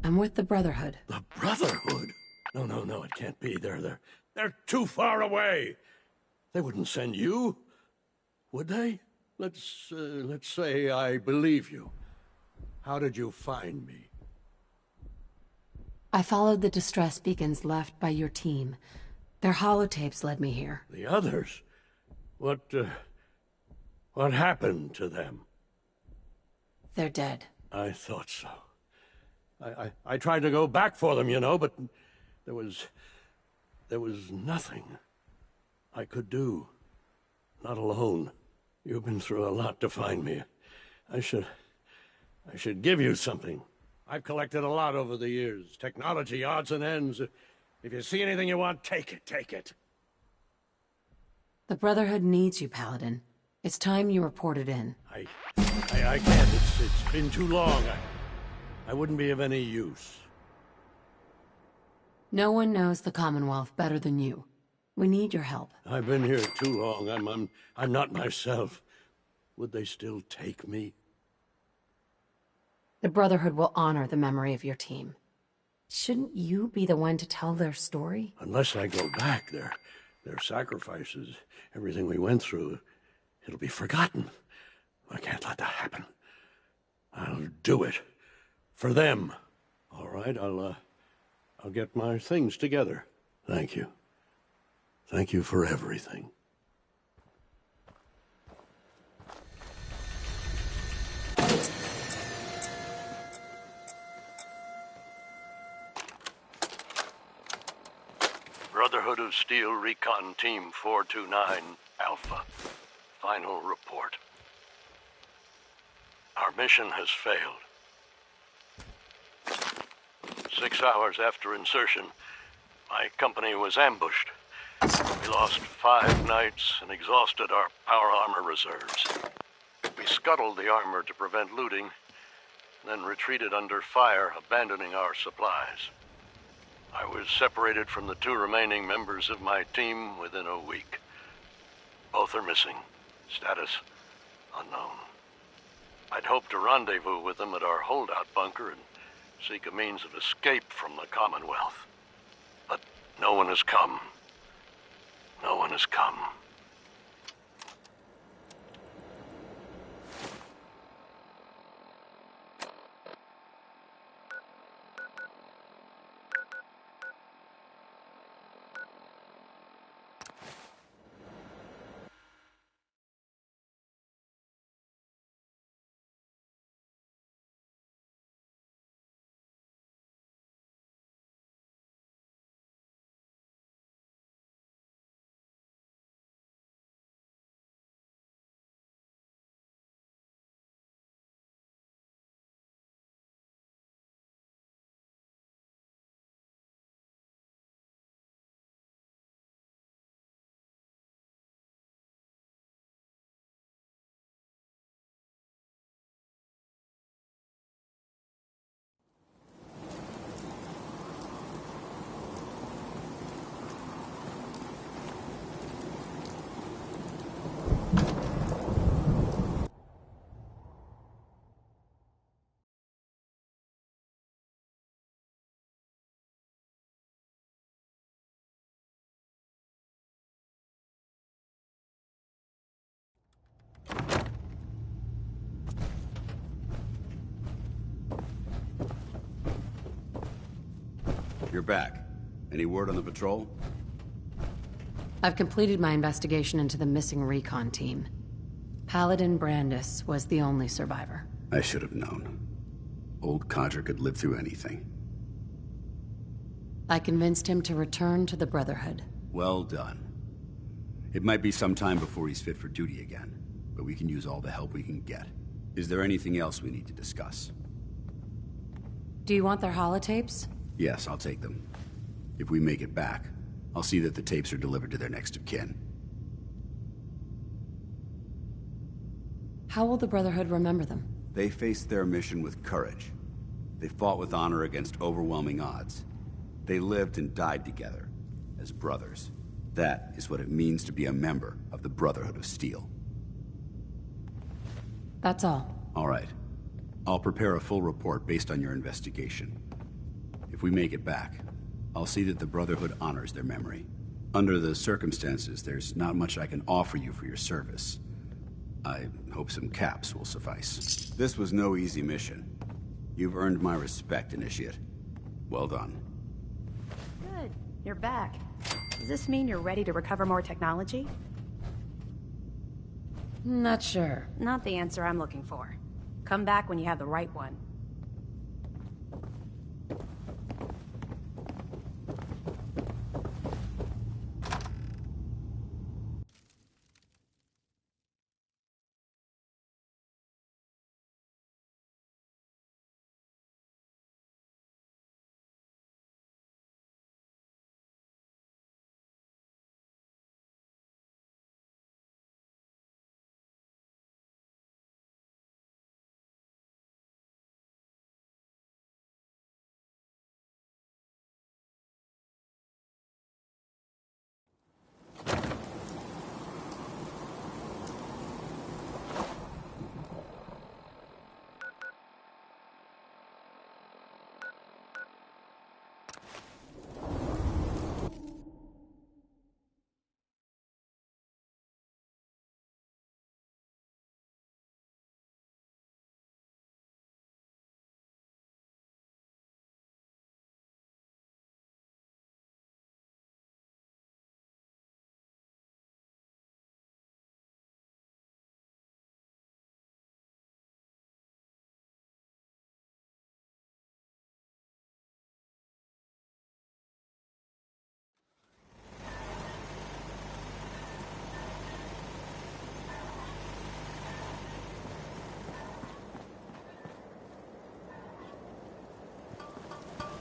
I'm with the Brotherhood. The Brotherhood? No, it can't be. They're too far away. They wouldn't send you, would they? Let's say I believe you. How did you find me? I followed the distress beacons left by your team. Their holotapes led me here. The others? What happened to them? They're dead. I thought so. I tried to go back for them, you know, but there was nothing I could do. Not alone. You've been through a lot to find me. I should give you something. I've collected a lot over the years. Technology, odds and ends. If you see anything you want, take it. The Brotherhood needs you, Paladin. It's time you reported in. I can't. It's been too long. I wouldn't be of any use. No one knows the Commonwealth better than you. We need your help. I've been here too long. I'm not myself. Would they still take me? The Brotherhood will honor the memory of your team. Shouldn't you be the one to tell their story? Unless I go back, their sacrifices, everything we went through, it'll be forgotten. I can't let that happen. I'll do it. For them. All right, I'll get my things together. Thank you. Thank you for everything. Brotherhood of Steel Recon Team 429 Alpha. Final report. Our mission has failed. 6 hours after insertion, my company was ambushed. We lost 5 knights and exhausted our power armor reserves. We scuttled the armor to prevent looting, then retreated under fire, abandoning our supplies. I was separated from the 2 remaining members of my team within a week. Both are missing. Status unknown. I'd hoped to rendezvous with them at our holdout bunker and seek a means of escape from the Commonwealth. But no one has come. No one has come. You're back. Any word on the patrol? I've completed my investigation into the missing recon team. Paladin Brandis was the only survivor. I should have known. Old Codger could live through anything. I convinced him to return to the Brotherhood. Well done. It might be some time before he's fit for duty again, but we can use all the help we can get. Is there anything else we need to discuss? Do you want their holotapes? Yes, I'll take them. If we make it back, I'll see that the tapes are delivered to their next of kin. How will the Brotherhood remember them? They faced their mission with courage. They fought with honor against overwhelming odds. They lived and died together, as brothers. That is what it means to be a member of the Brotherhood of Steel. That's all. All right. I'll prepare a full report based on your investigation. If we make it back, I'll see that the Brotherhood honors their memory. Under the circumstances, there's not much I can offer you for your service. I hope some caps will suffice. This was no easy mission. You've earned my respect, Initiate. Well done. Good. You're back. Does this mean you're ready to recover more technology? Not sure. Not the answer I'm looking for. Come back when you have the right one.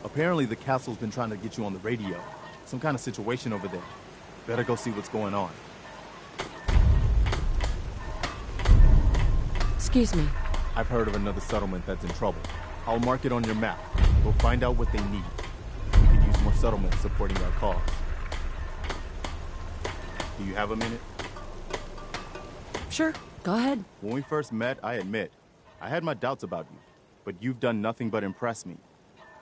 Apparently the castle's been trying to get you on the radio. Some kind of situation over there. Better go see what's going on. Excuse me. I've heard of another settlement that's in trouble. I'll mark it on your map. We'll find out what they need. We could use more settlements supporting our cause. Do you have a minute? Sure, go ahead. When we first met, I admit, I had my doubts about you. But you've done nothing but impress me.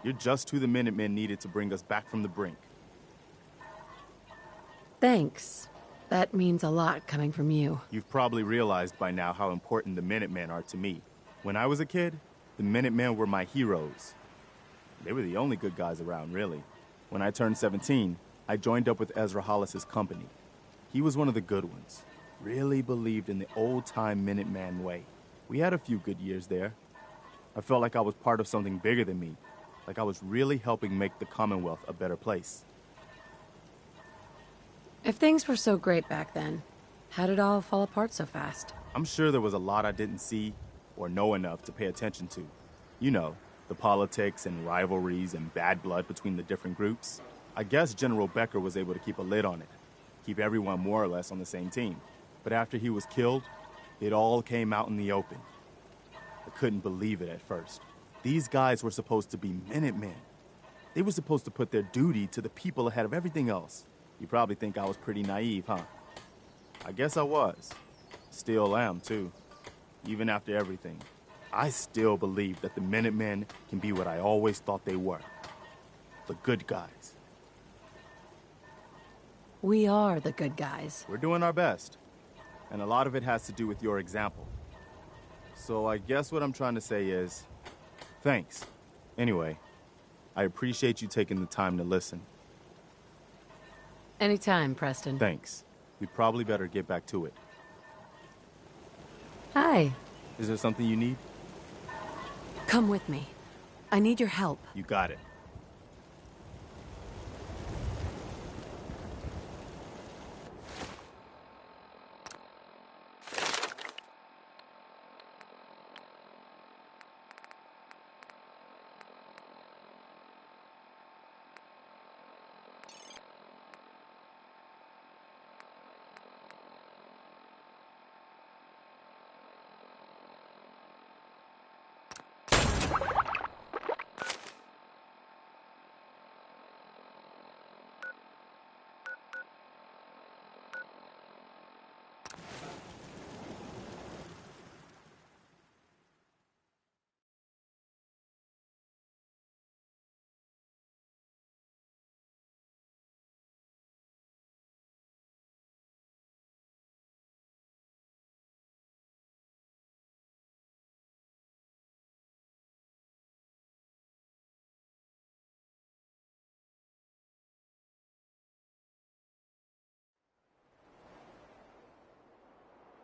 You're just who the Minutemen needed to bring us back from the brink. Thanks. That means a lot coming from you. You've probably realized by now how important the Minutemen are to me. When I was a kid, the Minutemen were my heroes. They were the only good guys around, really. When I turned 17, I joined up with Ezra Hollis's company. He was one of the good ones. Really believed in the old-time Minuteman way. We had a few good years there. I felt like I was part of something bigger than me. Like I was really helping make the Commonwealth a better place. If things were so great back then, how did it all fall apart so fast? I'm sure there was a lot I didn't see or know enough to pay attention to. You know, the politics and rivalries and bad blood between the different groups. I guess General Becker was able to keep a lid on it, keep everyone more or less on the same team. But after he was killed, it all came out in the open. I couldn't believe it at first. These guys were supposed to be Minutemen. They were supposed to put their duty to the people ahead of everything else. You probably think I was pretty naive, huh? I guess I was. Still am, too. Even after everything. I still believe that the Minutemen can be what I always thought they were. The good guys. We are the good guys. We're doing our best. And a lot of it has to do with your example. So I guess what I'm trying to say is, thanks. Anyway, I appreciate you taking the time to listen. Anytime, Preston. Thanks. We probably better get back to it. Hi. Is there something you need? Come with me. I need your help. You got it.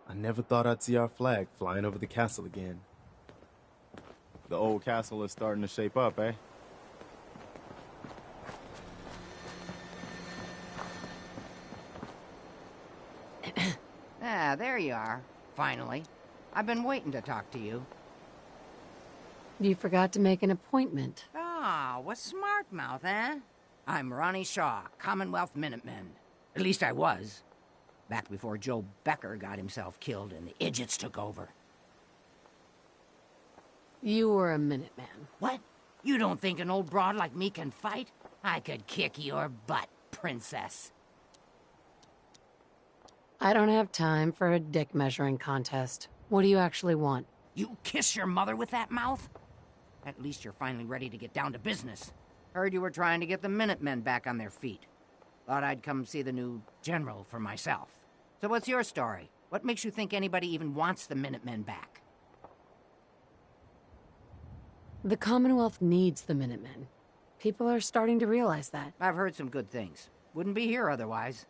I never thought I'd see our flag flying over the castle again. The old castle is starting to shape up, eh? Ah, there you are. Finally. I've been waiting to talk to you. You forgot to make an appointment. Ah, what smart mouth, eh? I'm Ronnie Shaw, Commonwealth Minutemen. At least I was. Back before Joe Becker got himself killed and the idiots took over. You were a Minuteman. What? You don't think an old broad like me can fight? I could kick your butt, princess. I don't have time for a dick measuring contest. What do you actually want? You kiss your mother with that mouth? At least you're finally ready to get down to business. Heard you were trying to get the Minutemen back on their feet. Thought I'd come see the new general for myself. So what's your story? What makes you think anybody even wants the Minutemen back? The Commonwealth needs the Minutemen. People are starting to realize that. I've heard some good things. Wouldn't be here otherwise.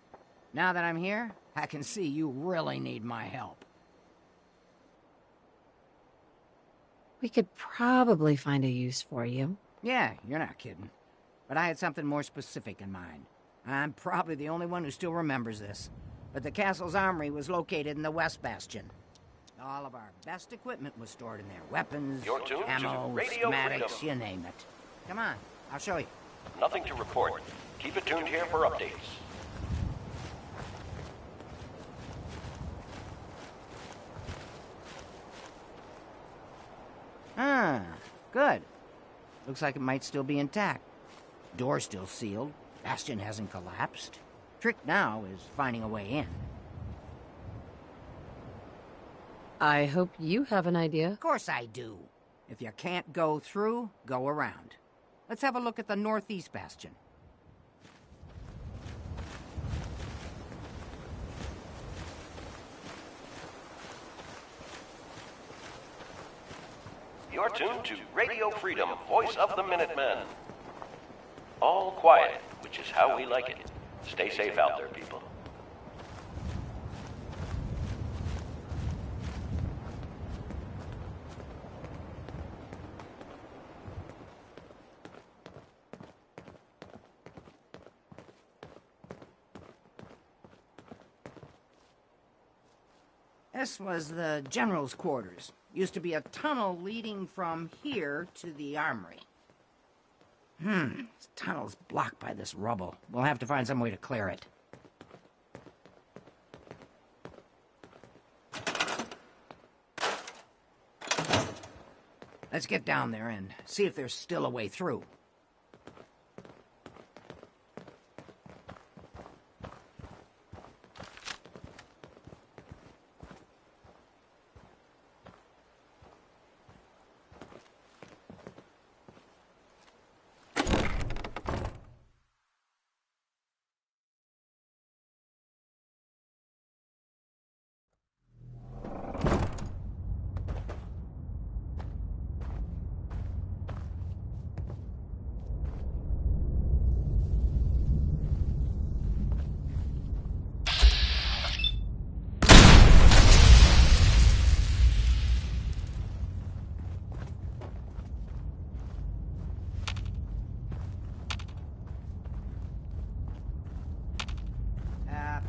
Now that I'm here, I can see you really need my help. We could probably find a use for you. Yeah, you're not kidding. But I had something more specific in mind. I'm probably the only one who still remembers this. But the castle's armory was located in the West Bastion. All of our best equipment was stored in there. Weapons, You're tuned to ammo, Radio schematics, Freedom. you name it. Come on, I'll show you. Nothing to report. Keep it tuned here for updates. Ah, good. Looks like it might still be intact. Door's still sealed. Bastion hasn't collapsed. Trick now is finding a way in. I hope you have an idea. Of course I do. If you can't go through, go around. Let's have a look at the Northeast Bastion. You're tuned to Radio Freedom, voice of the Minutemen. All quiet, which is how we like it. Stay safe out there, people. This was the general's quarters. Used to be a tunnel leading from here to the armory. This tunnel's blocked by this rubble. We'll have to find some way to clear it. Let's get down there and see if there's still a way through.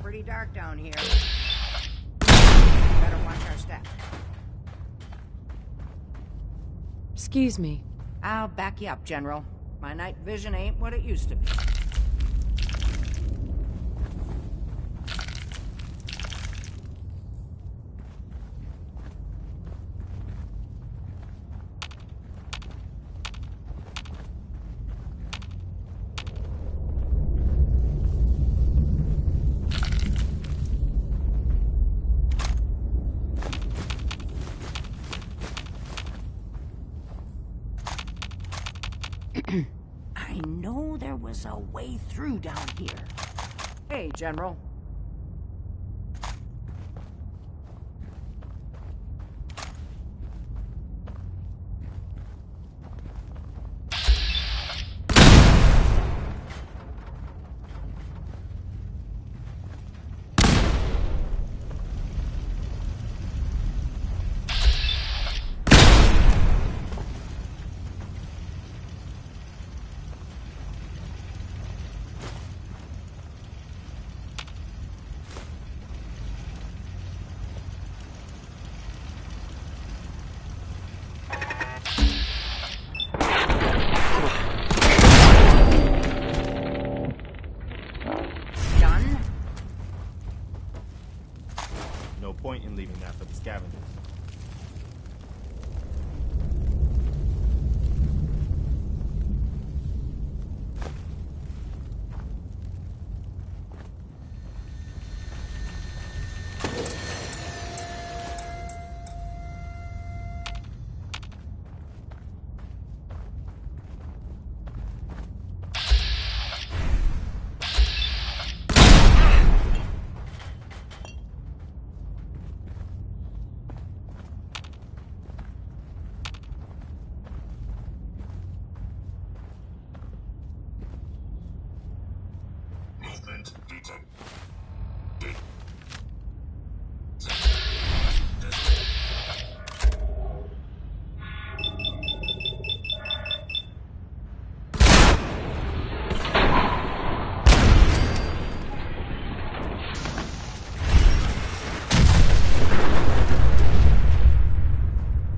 Pretty dark down here. Better watch our step. Excuse me. I'll back you up, General. My night vision ain't what it used to be. I know there was a way through down here. Hey, General. no point in leaving that for the scavengers. Movement detected.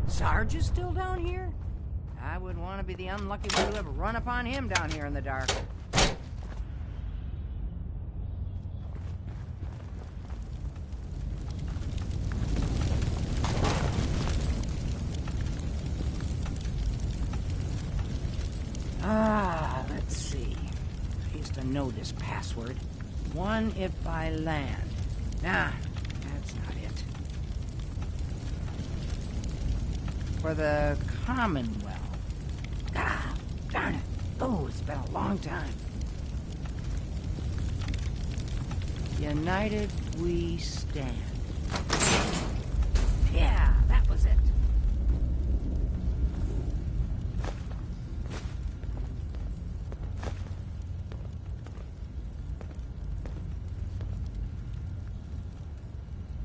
Sarge is still down here? I wouldn't want to be the unlucky one to ever run upon him down here in the dark. Let's see. I used to know this password. One if I land. Nah, that's not it. For the Commonwealth. Ah, darn it. Oh, it's been a long time. United we stand. Yeah, that was it.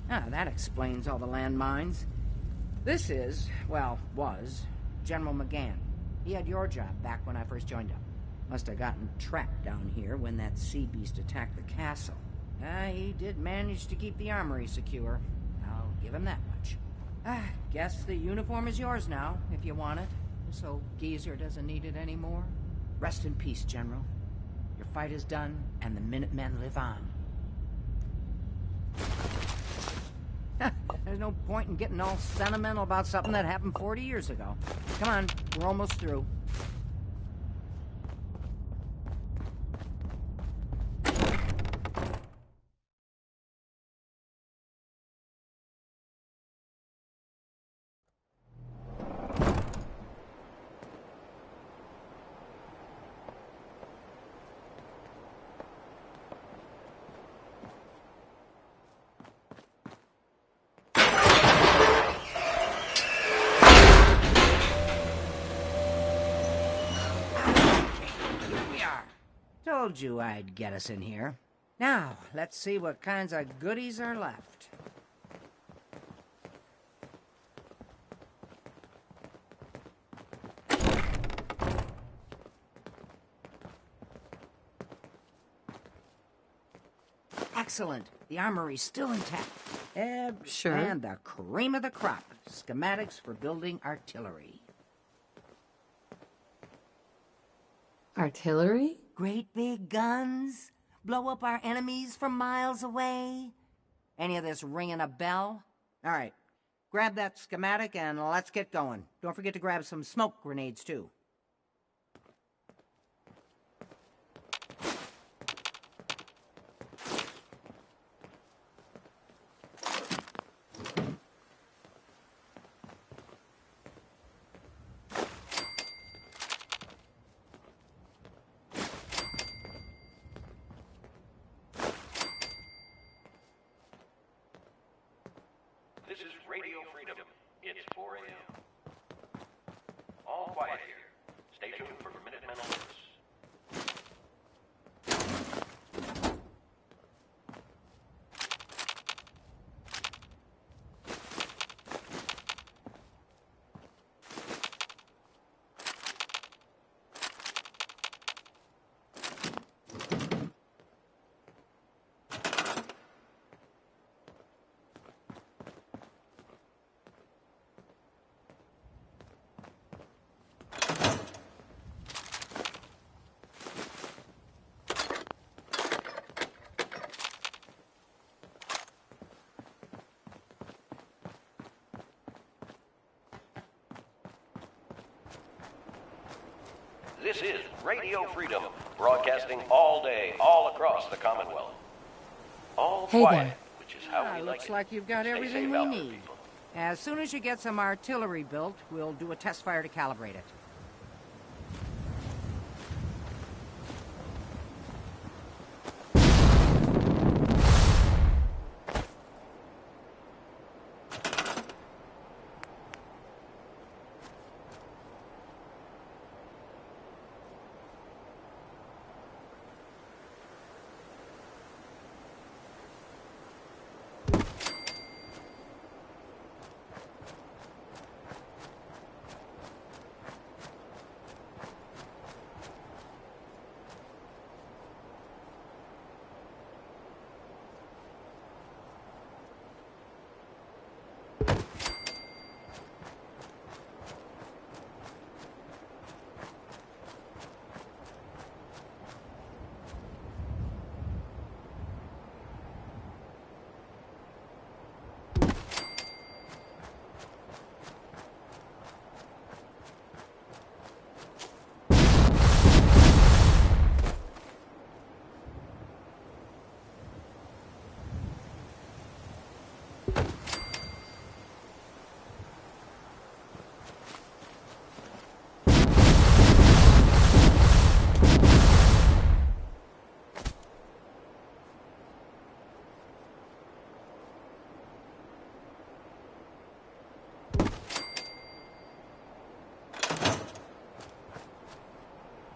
Ah, that explains all the landmines. This is, well, was, General McGann. He had your job back when I first joined up. Must have gotten trapped down here when that sea beast attacked the castle. He did manage to keep the armory secure. I'll give him that much. Guess the uniform is yours now, if you want it. So Geezer doesn't need it anymore. Rest in peace, General. Your fight is done, and the Minutemen live on. There's no point in getting all sentimental about something that happened 40 years ago. Come on, we're almost through. Told you I'd get us in here. Now, let's see what kinds of goodies are left. Excellent. The armory's still intact. Sure. And the cream of the crop. Schematics for building artillery. Artillery? Great big guns? Blow up our enemies from miles away? Any of this ringing a bell? All right. Grab that schematic and let's get going. Don't forget to grab some smoke grenades, too. This is Radio Freedom. It's 4 a.m. All quiet here. Stay tuned for Minutemen alerts. This is Radio Freedom, broadcasting all day, all across the Commonwealth. All Hey quiet, there. which is how we like Looks it. like you've got Stay everything safe we out there, need. people. As soon as you get some artillery built, we'll do a test fire to calibrate it.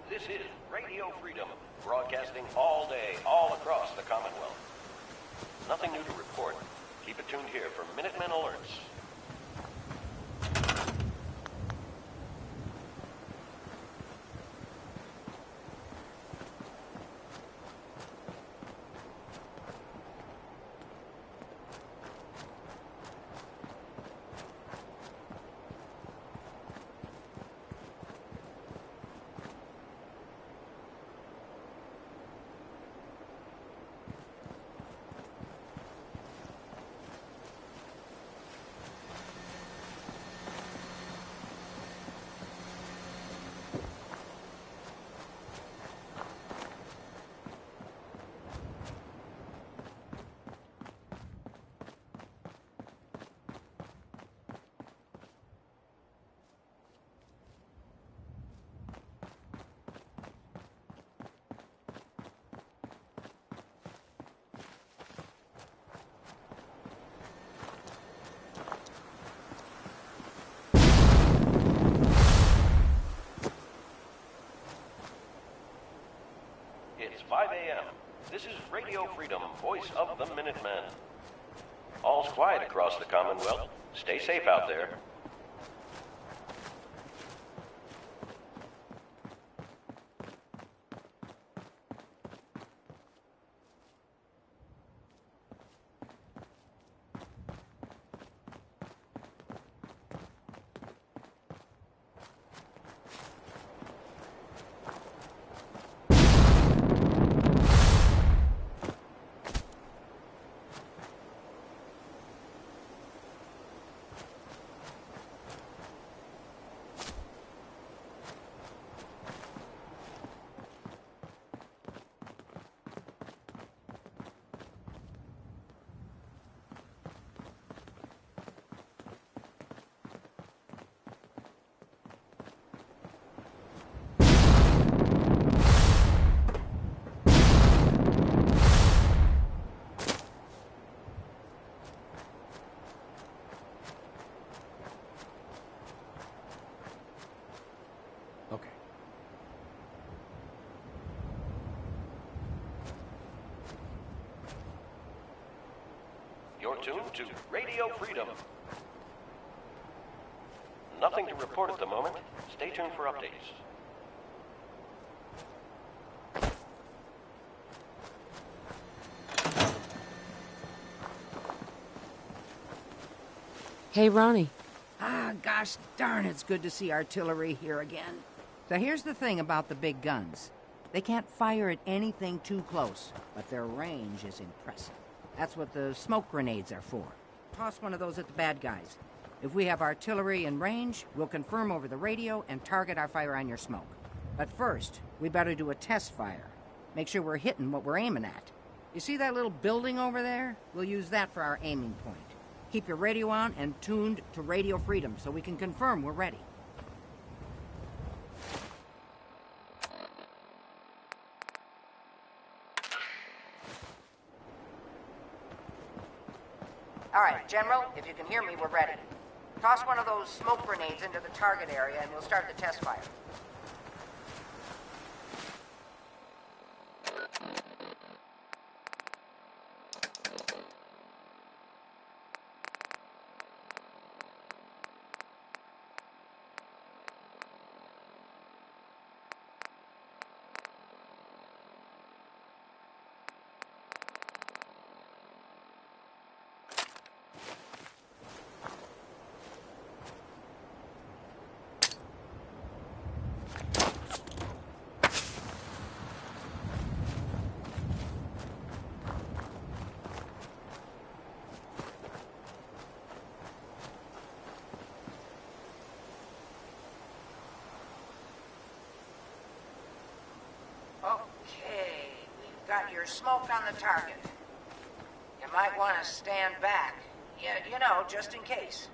This is Radio Freedom, broadcasting all day, all across the Commonwealth. Nothing new to report. Keep it tuned here for Minutemen alerts. It's 5 a.m. This is Radio Freedom, voice of the Minutemen. All's quiet across the Commonwealth. Stay safe out there. Okay. You're tuned to Radio Freedom. Nothing to report at the moment. Stay tuned for updates. Hey, Ronnie. Ah, gosh darn, it's good to see artillery here again. So here's the thing about the big guns. They can't fire at anything too close, but their range is impressive. That's what the smoke grenades are for. Toss one of those at the bad guys. If we have artillery in range, we'll confirm over the radio and target our fire on your smoke. But first, we better do a test fire. Make sure we're hitting what we're aiming at. You see that little building over there? We'll use that for our aiming point. Keep your radio on and tuned to Radio Freedom so we can confirm we're ready. All right, General, if you can hear me, we're ready. Toss one of those smoke grenades into the target area and we'll start the test fire. Okay, we've got your smoke on the target. You might want to stand back. You know, just in case.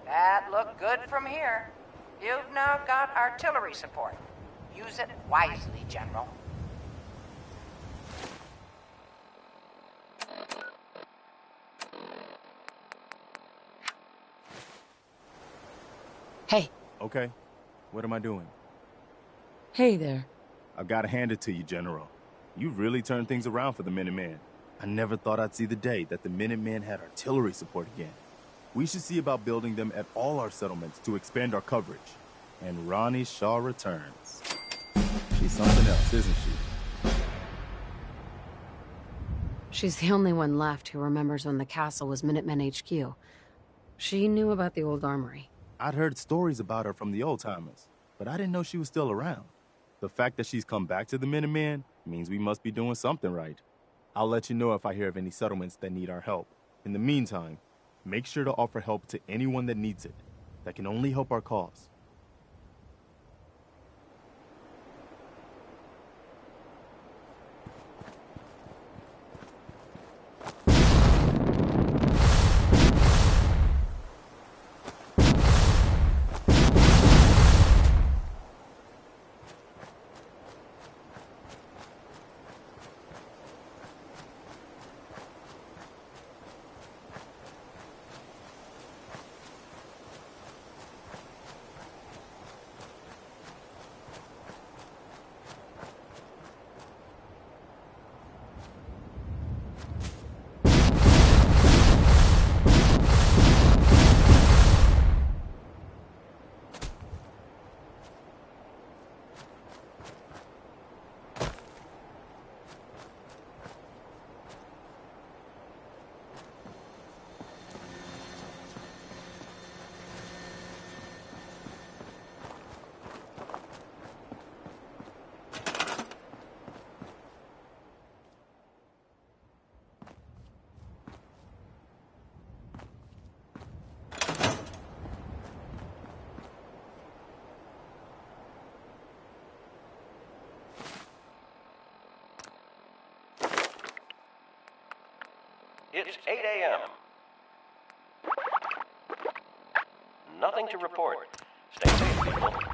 That looked good from here. You've now got artillery support. Use it wisely, General. Hey. Okay. What am I doing? Hey there. I've got to hand it to you, General. You really turned things around for the Minutemen. I never thought I'd see the day that the Minutemen had artillery support again. We should see about building them at all our settlements to expand our coverage. And Ronnie Shaw returns. She's something else, isn't she? She's the only one left who remembers when the castle was Minutemen HQ. She knew about the old armory. I'd heard stories about her from the old-timers, but I didn't know she was still around. The fact that she's come back to the Minutemen means we must be doing something right. I'll let you know if I hear of any settlements that need our help. In the meantime, make sure to offer help to anyone that needs it. That can only help our cause. It's 8 a.m. Nothing to report. Stay safe, people.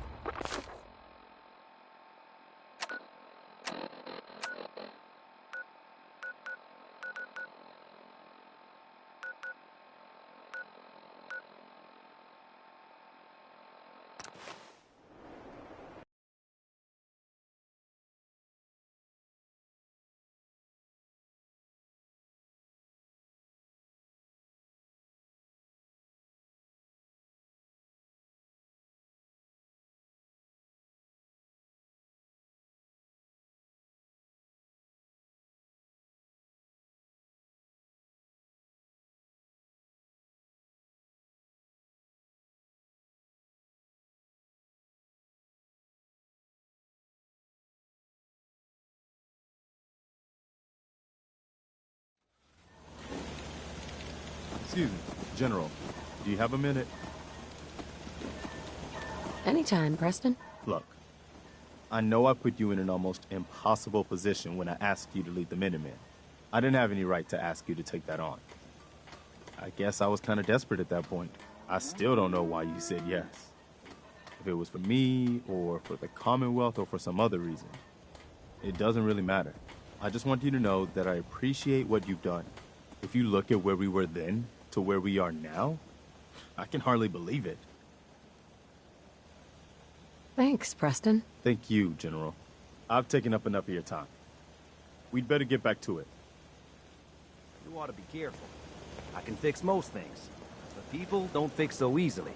Excuse me, General, do you have a minute? Anytime, Preston. Look, I know I put you in an almost impossible position when I asked you to lead the Minutemen. I didn't have any right to ask you to take that on. I guess I was kind of desperate at that point. I still don't know why you said yes. If it was for me, or for the Commonwealth, or for some other reason. It doesn't really matter. I just want you to know that I appreciate what you've done. If you look at where we were then to where we are now, I can hardly believe it. Thanks, Preston. Thank you, General. I've taken up enough of your time. We'd better get back to it. You ought to be careful. I can fix most things, but people don't fix so easily.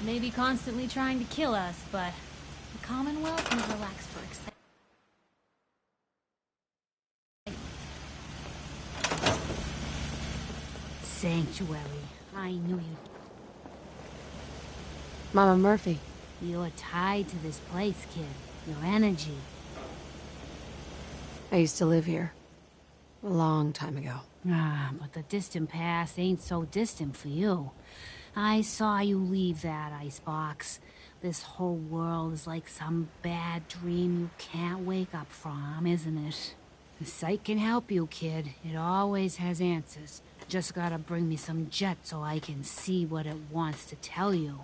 may be constantly trying to kill us, but the Commonwealth never lacks for excitement. Sanctuary. I knew you. Mama Murphy. You're tied to this place, kid. Your energy. I used to live here. A long time ago. Ah, but the distant past ain't so distant for you. I saw you leave that icebox. This whole world is like some bad dream you can't wake up from, isn't it? The sight can help you, kid. It always has answers. Just gotta bring me some jet so I can see what it wants to tell you.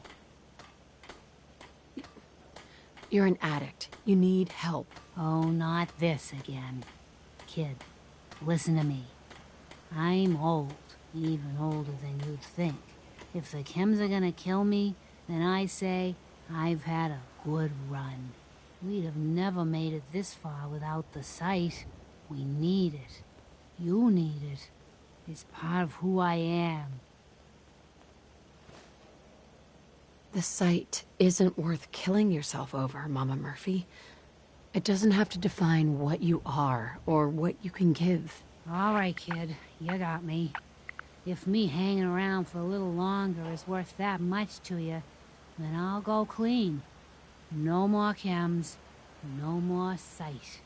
You're an addict. You need help. Oh, not this again. Kid, listen to me. I'm old, even older than you'd think. If the chems are gonna kill me, then I say I've had a good run. We'd have never made it this far without the sight. We need it. You need it. It's part of who I am. The sight isn't worth killing yourself over, Mama Murphy. It doesn't have to define what you are or what you can give. All right, kid. You got me. If me hanging around for a little longer is worth that much to you, then I'll go clean. No more chems. No more sight.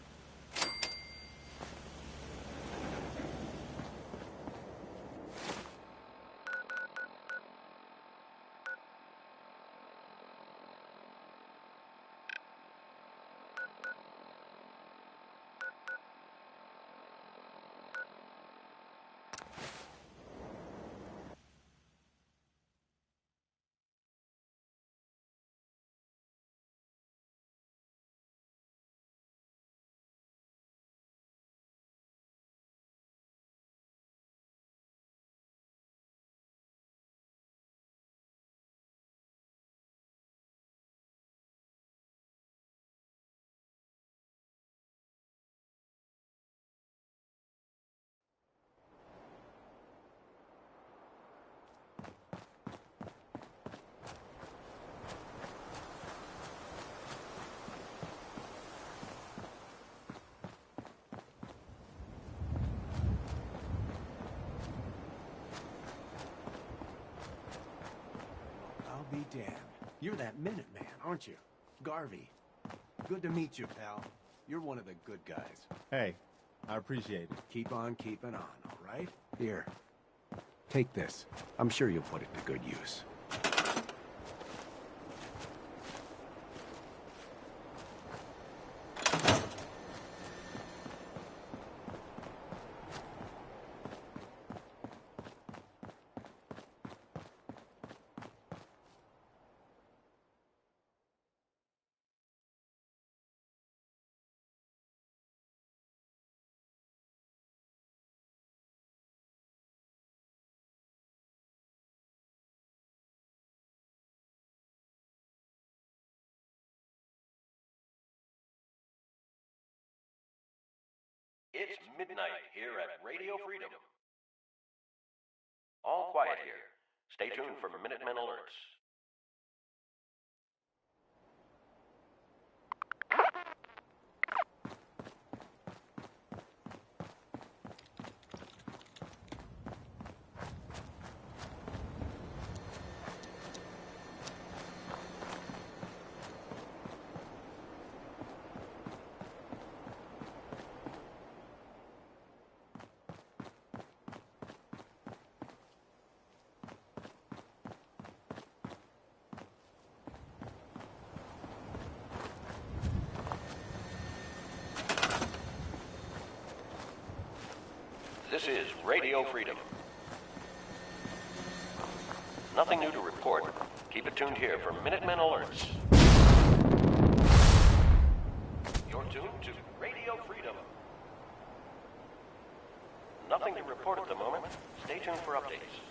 Be damned. You're that Minuteman, aren't you? Garvey. Good to meet you, pal. You're one of the good guys. Hey, I appreciate it. Keep on keeping on, all right? Here. Take this. I'm sure you'll put it to good use. It's midnight here at Radio Freedom. All quiet here. Stay tuned for Minutemen alerts. This is Radio Freedom. Nothing new to report. Keep it tuned here for Minutemen alerts. You're tuned to Radio Freedom. Nothing to report at the moment. Stay tuned for updates.